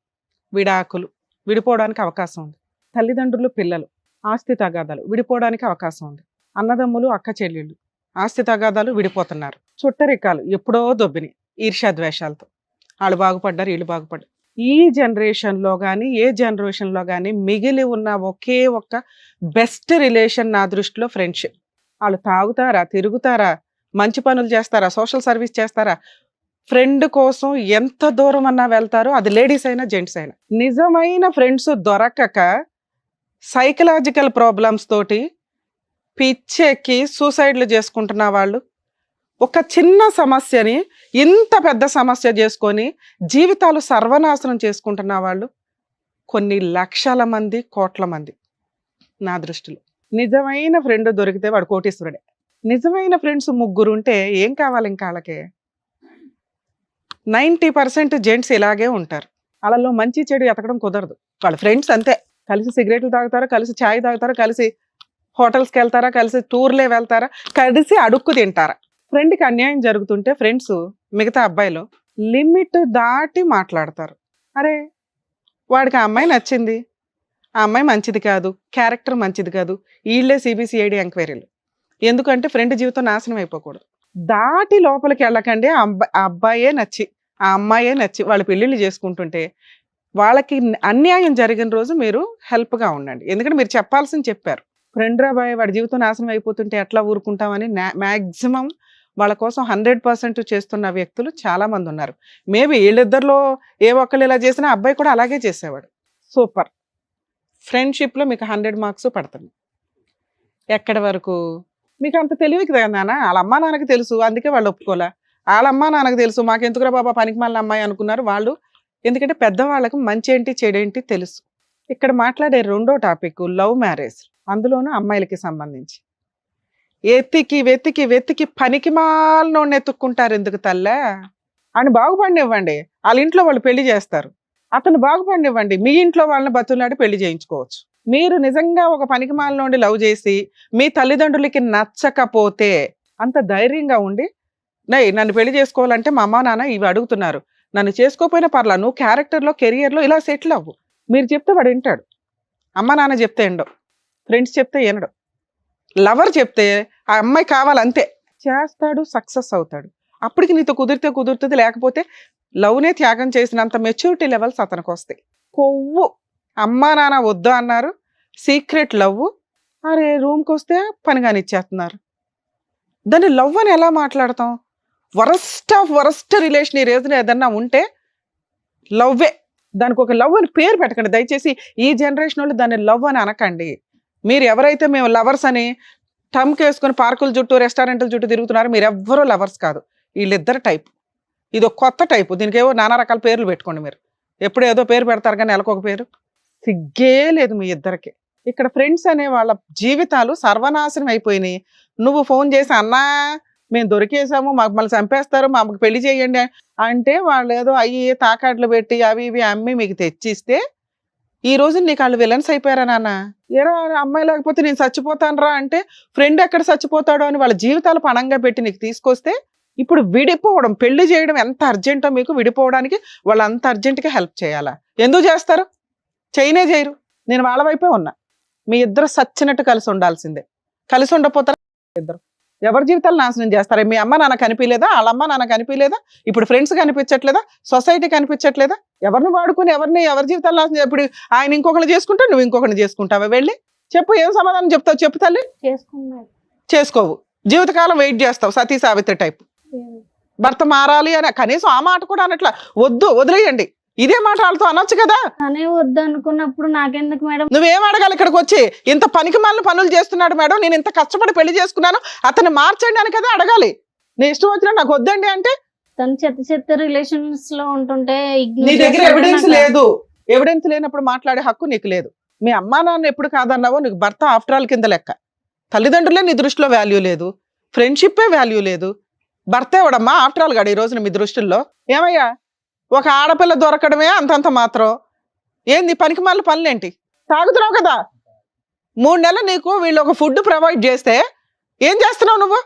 Speaker 6: విడాకులు విడిపోవడానికి అవకాశం ఉంది. తల్లిదండ్రులు పిల్లలు ఆస్తి తగాదాలు విడిపోవడానికి అవకాశం ఉంది. అన్నదమ్ములు అక్క చెల్లెళ్ళు ఆస్తి తగాదాలు విడిపోతున్నారు. చుట్టరికాలు ఎప్పుడో దొబ్బిని ఈర్ష్యాద్వేషాలతో వాళ్ళు బాగుపడ్డారు, వీళ్ళు బాగుపడ్డారు. ఈ జనరేషన్లో కానీ ఏ జనరేషన్లో కానీ మిగిలి ఉన్న ఒకే ఒక్క బెస్ట్ రిలేషన్ నా దృష్టిలో ఫ్రెండ్షిప్. వాళ్ళు తాగుతారా, తిరుగుతారా, మంచి పనులు చేస్తారా, సోషల్ సర్వీస్ చేస్తారా, ఫ్రెండ్ కోసం ఎంత దూరం అన్నా వెళ్తారో, అది లేడీస్ అయినా జెంట్స్ అయినా. నిజమైన ఫ్రెండ్స్ దొరకక సైకలాజికల్ ప్రాబ్లమ్స్ తోటి పిచ్చెక్కి సూసైడ్లు చేసుకుంటున్న వాళ్ళు, ఒక చిన్న సమస్యని ఇంత పెద్ద సమస్య చేసుకొని జీవితాలు సర్వనాశనం చేసుకుంటున్న వాళ్ళు కొన్ని లక్షల మంది, కోట్ల మంది నా దృష్టిలో. నిజమైన ఫ్రెండ్ దొరికితే వాడు కోటీశ్వరుడే. నిజమైన ఫ్రెండ్స్ 3 ఉంటే ఏం కావాలి ఇంకా వాళ్ళకి? 90% జెంట్స్ ఇలాగే ఉంటారు. వాళ్ళలో మంచి చెడు ఎతకడం కుదరదు. వాళ్ళ ఫ్రెండ్స్ అంతే, కలిసి సిగరెట్లు తాగుతారా, కలిసి ఛాయ్ తాగుతారా, కలిసి హోటల్స్కి వెళ్తారా, కలిసి టూర్లే వెళ్తారా, కలిసి అడుక్కు తింటారా. ఫ్రెండ్కి అన్యాయం జరుగుతుంటే ఫ్రెండ్స్ మిగతా అబ్బాయిలు లిమిట్ దాటి మాట్లాడతారు. అరే వాడికి ఆ అమ్మాయి నచ్చింది, ఆ అమ్మాయి మంచిది కాదు, క్యారెక్టర్ మంచిది కాదు, వీళ్ళే సిబిసిఐడి ఎంక్వైరీలు. ఎందుకంటే ఫ్రెండ్ జీవితం నాశనం అయిపోకూడదు. దాటి లోపలికి వెళ్ళకండి. ఆ అబ్బాయే నచ్చి ఆ అమ్మాయే నచ్చి వాళ్ళు పెళ్ళిళ్ళు చేసుకుంటుంటే వాళ్ళకి అన్యాయం జరిగిన రోజు మీరు హెల్ప్గా ఉండండి. ఎందుకంటే మీరు చెప్పాల్సింది చెప్పారు. ఫ్రెండ్ రాబాయ్ వాడి జీవితం నాశనం అయిపోతుంటే ఎట్లా ఊరుకుంటామని మ్యాక్సిమం వాళ్ళ కోసం 100% చేస్తున్న వ్యక్తులు చాలామంది ఉన్నారు. మేబీ వీళ్ళిద్దరిలో ఏ ఒక్కళ్ళు ఇలా చేసినా అబ్బాయి కూడా అలాగే చేసేవాడు. సూపర్. ఫ్రెండ్షిప్లో మీకు 100 మార్క్స్ పడుతుంది. ఎక్కడి వరకు మీకు అంత తెలివి కదా నాన్న. వాళ్ళ అమ్మా నాన్నకి తెలుసు, అందుకే వాళ్ళు ఒప్పుకోలే. వాళ్ళ అమ్మా నాన్నకు తెలుసు, మాకెందుకురా బాబా పనికి మాలిన అమ్మాయి అనుకున్నారు వాళ్ళు. ఎందుకంటే పెద్దవాళ్ళకు మంచి ఏంటి చెడేంటి తెలుసు. ఇక్కడ మాట్లాడే 2వ టాపిక్ లవ్ మ్యారేజ్, అందులోనూ అమ్మాయిలకి సంబంధించి. వెతికి వెతికి వెతికి పనికి మాలినోడిని ఎత్తుక్కుంటారు. ఎందుకు తల్లే? ఆయన బాగుపడినివ్వండి, వాళ్ళ ఇంట్లో వాళ్ళు పెళ్లి చేస్తారు. అతను బాగుపడినివ్వండి, మీ ఇంట్లో వాళ్ళని బతులాడి పెళ్లి చేయించుకోవచ్చు. మీరు నిజంగా ఒక పనికి మాలినోడిని లవ్ చేసి మీ తల్లిదండ్రులకి నచ్చకపోతే అంత ధైర్యంగా ఉండి నన్ను పెళ్లి చేసుకోవాలంటే మా అమ్మ నాన్న ఇవి అడుగుతున్నారు, నన్ను చేసుకోకపోయినా పర్లా, నువ్వు క్యారెక్టర్లో కెరియర్లో ఇలా సెటిల్ అవ్వు. మీరు చెప్తే వాడు వింటాడు. అమ్మ నాన్న చెప్తే ఎండో, ఫ్రెండ్స్ చెప్తే ఎనడు, లవర్ చెప్తే ఆ అమ్మాయి కావాలంతే చేస్తాడు, సక్సెస్ అవుతాడు. అప్పటికి నీతో కుదిరితే కుదురుతుంది, లేకపోతే లవ్నే త్యాగం చేసినంత మెచ్యూరిటీ లెవెల్స్ అతనికి వస్తాయి. కొవ్వు అమ్మా నాన్న వద్దు అన్నారు, సీక్రెట్ లవ్, అరే రూమ్కి వస్తే పని కానిచ్చేస్తున్నారు. దాన్ని లవ్ అని ఎలా మాట్లాడతాం? వరస్ట్ ఆఫ్ వరస్ట్ రిలేషన్ ఈ రోజున ఏదన్నా ఉంటే లవ్వే. దానికి ఒక లవ్ అని పేరు పెట్టకండి దయచేసి. ఈ జనరేషన్ వాళ్ళు దాన్ని లవ్ అని అనకండి. మీరు ఎవరైతే మేము లవర్స్ అని టమ్కి వేసుకొని పార్కుల చుట్టూ రెస్టారెంట్ల చుట్టూ తిరుగుతున్నారో మీరు ఎవ్వరూ లవర్స్ కాదు. వీళ్ళిద్దరు టైపు, ఇది ఒక కొత్త టైపు. దీనికి ఏవో నానా రకాల పేర్లు పెట్టుకోండి. మీరు ఎప్పుడు ఏదో పేరు పెడతారు కానీ నెలకొక పేరు. సిగ్గే లేదు మీ ఇద్దరికి. ఇక్కడ ఫ్రెండ్స్ అనే వాళ్ళ జీవితాలు సర్వనాశనం అయిపోయినాయి. నువ్వు ఫోన్ చేసి అన్నా మేము దొరికేసాము, మాకు మళ్ళీ చంపేస్తారు, మాకు పెళ్లి చేయండి అంటే వాళ్ళు ఏదో అయ్యి తాకాట్లు పెట్టి అవి ఇవి అమ్మి మీకు తెచ్చిస్తే ఈ రోజు నీకు వాళ్ళు విలన్స్ అయిపోయారా నాన్న? ఏరా అమ్మాయి లేకపోతే నేను చచ్చిపోతాను రా అంటే ఫ్రెండ్ ఎక్కడ చచ్చిపోతాడో అని వాళ్ళ జీవితాలు పణంగా పెట్టి నీకు తీసుకొస్తే ఇప్పుడు విడిపోవడం, పెళ్లి చేయడం ఎంత అర్జెంటో మీకు, విడిపోవడానికి వాళ్ళు అంత అర్జెంటుగా హెల్ప్ చేయాలా? ఎందుకు చేస్తారు? చేయనే చేయరు. నేను వాళ్ళ వైపే ఉన్నా. మీ ఇద్దరు సచ్చినట్టు కలిసి ఉండాల్సిందే. కలిసి ఉండపోతారా ఇద్దరు? ఎవరి జీవితాలు నాశనం చేస్తారా? మీ అమ్మ నాన్న కనిపించలేదా? వాళ్ళ అమ్మ నాన్న కనిపించలేదా? ఇప్పుడు ఫ్రెండ్స్ కనిపించట్లేదా? సొసైటీ కనిపించట్లేదా? ఎవరిని వాడుకొని ఎవరి జీవితాలు నాశనం? ఇప్పుడు ఆయన ఇంకొకరిని చేసుకుంటా, నువ్వు ఇంకొకరిని చేసుకుంటావా? వెళ్ళి చెప్పు, ఏం సమాధానం చెప్తావు? చెప్పు తల్లి.
Speaker 7: చేసుకున్నారు.
Speaker 6: చేసుకోవు, జీవితకాలం వెయిట్ చేస్తావు, సతీ సావిత్రి టైప్. భర్త మారాలి అని కనీసం ఆ మాట కూడా అనట్లా. వద్దు, వదిలేయండి. ఇదే మాట వాళ్ళతో అనొచ్చు కదా.
Speaker 7: తనే వద్దు అనుకున్నప్పుడు నాకెందుకు మేడం?
Speaker 6: నువ్వేం అడగాలి ఇక్కడికి వచ్చి? ఇంత పనికి మాలిన పనులు చేస్తున్నాడు మేడం, నేను ఇంత కష్టపడి పెళ్లి చేసుకున్నాను, అతన్ని మార్చండి అని కదా అడగాలి. నీ ఇష్టం వచ్చినా నాకు వద్దండి అంటే
Speaker 7: తను చెత్త రిలేషన్స్ లో ఉంటుంటే
Speaker 6: నీ దగ్గర ఎవిడెన్స్ లేదు. ఎవిడెన్స్ లేనప్పుడు మాట్లాడే హక్కు నీకు లేదు. మీ అమ్మా నాన్న ఎప్పుడు కాదన్నావో నీకు భర్త ఆఫ్టర్ ఆల్ కింద లెక్క. తల్లిదండ్రులే నీ దృష్టిలో వాల్యూ లేదు, ఫ్రెండ్షిప్పే వాల్యూ లేదు. భర్త ఎవడమ్మా ఆఫ్టర్ ఆల్ గాడు ఈ రోజున మీ దృష్టిల్లో? ఏమయ్యా, ఒక ఆడపిల్ల దొరకడమే అంతంత మాత్రం. ఏంది పనికి మాలిన పనులేంటి? తాగుతున్నావు కదా, 3 నెలలు నీకు వీళ్ళు ఒక ఫుడ్ ప్రొవైడ్ చేస్తే ఏం చేస్తున్నావు నువ్వు?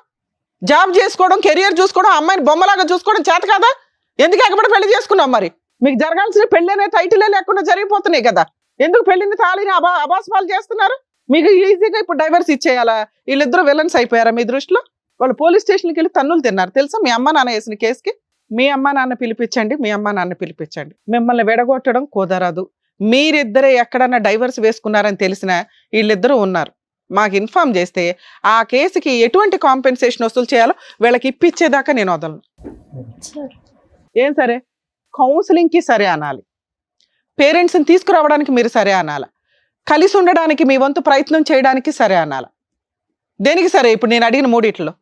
Speaker 6: జాబ్ చేసుకోవడం, కెరియర్ చూసుకోవడం, అమ్మాయిని బొమ్మలాగా చూసుకోవడం చేత కదా? ఎందుకు ఎక్కబడి పెళ్లి చేసుకున్నావు? మరి మీకు జరగాల్సిన పెళ్లి అనే టైటిలే లేకుండా జరిగిపోతున్నాయి కదా. ఎందుకు పెళ్లిని తాళిని అబాస్పాలు చేస్తున్నారు? మీకు ఈజీగా ఇప్పుడు డైవర్స్ ఇచ్చేయాలా? వీళ్ళిద్దరూ విలన్స్ అయిపోయారా మీ దృష్టిలో? వాళ్ళు పోలీస్ స్టేషన్కి వెళ్ళి తన్నులు తిన్నారు తెలుసా? మీ అమ్మ నాన్న వేసిన కేసుకి. మీ అమ్మ నాన్న పిలిపించండి, మీ అమ్మ నాన్న పిలిపించండి. మిమ్మల్ని విడగొట్టడం కుదరదు. మీరిద్దరే ఎక్కడన్నా డైవర్స్ వేసుకున్నారని తెలిసినా వీళ్ళిద్దరూ ఉన్నారు, మాకు ఇన్ఫార్మ్ చేస్తే ఆ కేసుకి ఎటువంటి కాంపెన్సేషన్ వసూలు చేయాలో వీళ్ళకి ఇప్పించేదాకా నేను వదలను. ఏం సరే, కౌన్సిలింగ్కి సరే అనాలి, పేరెంట్స్ని తీసుకురావడానికి మీరు సరే అనాల, కలిసి ఉండడానికి మీ వంతు ప్రయత్నం చేయడానికి సరే అనాల. దేనికి సరే? ఇప్పుడు నేను అడిగిన మూడిట్లో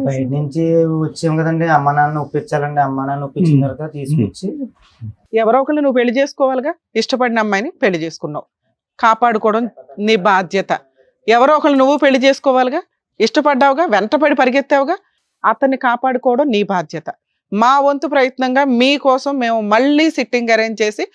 Speaker 5: బయట నుంచి వచ్చాం కదండి, అమ్మ నాన్న ఒప్పించాలండి. అమ్మ నాన్న ఒప్పించిన తర్వాత తీసుకొచ్చి
Speaker 6: ఎవరో ఒకళ్ళు నువ్వు పెళ్లి చేసుకోవాలిగా. ఇష్టపడిన అమ్మాయిని పెళ్లి చేసుకున్నావు, కాపాడుకోవడం నీ బాధ్యత. ఎవరో ఒకళ్ళు నువ్వు పెళ్లి చేసుకోవాలిగా. ఇష్టపడ్డావుగా, వెంటపడి పరిగెత్తావుగా, అతన్ని కాపాడుకోవడం నీ బాధ్యత. మా వంతు ప్రయత్నంగా మీకోసం మేము మళ్ళీ సిట్టింగ్ అరేంజ్ చేసి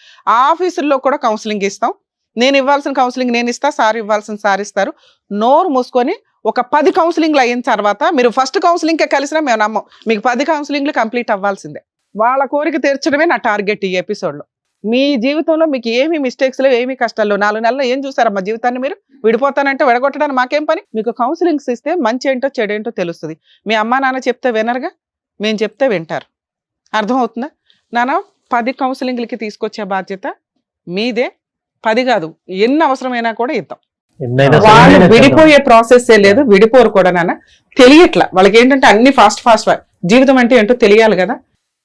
Speaker 6: ఆఫీసుల్లో కూడా కౌన్సిలింగ్ ఇస్తాం. నేను ఇవ్వాల్సిన కౌన్సిలింగ్ నేను ఇస్తా, సార్ ఇవ్వాల్సిన సార్ ఇస్తారు. నోరు మూసుకొని ఒక 10 కౌన్సిలింగ్లు అయిన తర్వాత, మీరు ఫస్ట్ కౌన్సిలింగ్కే కలిసినా మేము నమ్మం, మీకు 10 కౌన్సిలింగ్లు కంప్లీట్ అవ్వాల్సిందే. వాళ్ళ కోరిక తీర్చడమే నా టార్గెట్ ఈ ఎపిసోడ్లో. మీ జీవితంలో మీకు ఏమి మిస్టేక్స్ లేవు, ఏమి కష్టాలు 4 నెలల్లో ఏం చూసారమ్మా జీవితాన్ని? మీరు విడిపోతానంటే విడగొట్టడానికి మాకేం పని? మీకు కౌన్సిలింగ్స్ ఇస్తే మంచి ఏంటో చెడేంటో తెలుస్తుంది. మీ అమ్మా నాన్న చెప్తే వినరుగా, మేము చెప్తే వింటారు. అర్థమవుతుందా నాన్న? 10 కౌన్సిలింగ్లకి తీసుకొచ్చే బాధ్యత మీదే. 10 కాదు, ఎన్ని అవసరమైనా కూడా ఇద్దాం. వాళ్ళు విడిపోయే ప్రాసెస్ లేదు, విడిపోరు కూడా నాన్న. తెలియట్లా వాళ్ళకి, ఏంటంటే అన్ని ఫాస్ట్ జీవితం అంటే ఏంటో తెలియాలి కదా.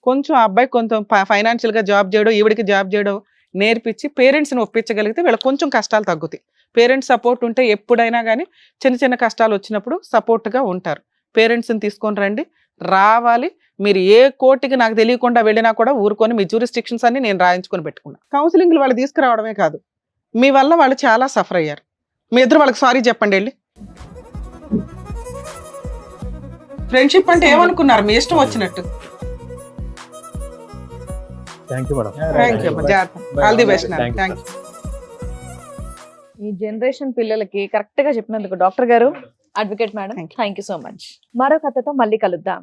Speaker 6: కొంచెం అబ్బాయి కొంచెం ఫైనాన్షియల్ గా జాబ్ చేయడం, ఈవిడికి జాబ్ చేయడం నేర్పించి పేరెంట్స్ని ఒప్పించగలిగితే వీళ్ళకి కొంచెం కష్టాలు తగ్గుతాయి. పేరెంట్స్ సపోర్ట్ ఉంటే ఎప్పుడైనా కానీ చిన్న చిన్న కష్టాలు వచ్చినప్పుడు సపోర్ట్గా ఉంటారు. పేరెంట్స్ని తీసుకొని రండి, రావాలి. మీరు ఏ కోర్టుకి నాకు తెలియకుండా వెళ్ళినా కూడా ఊరుకొని మీ జ్యూరిస్టిక్షన్స్ అన్ని నేను రాయించుకొని పెట్టుకున్నా. కౌన్సిలింగ్లు వాళ్ళు తీసుకురావడమే కాదు, మీ వల్ల వాళ్ళు చాలా సఫర్ అయ్యారు. మీ ఇద్దరు వాళ్ళకి సారీ చెప్పండి వెళ్ళి. ఫ్రెండ్షిప్ అంటే ఏమనుకున్నారు? మీ ఇష్టం వచ్చినట్టు.
Speaker 8: Thank you madam.
Speaker 6: Thank you, జాగ్రత్త. All the best. Thank you.
Speaker 4: ఈ జనరేషన్ పిల్లలకి కరెక్ట్ గా చెప్పినందుకు డాక్టర్ గారు, advocate madam, thank you so much. మరో కథతో మళ్ళీ కలుద్దాం.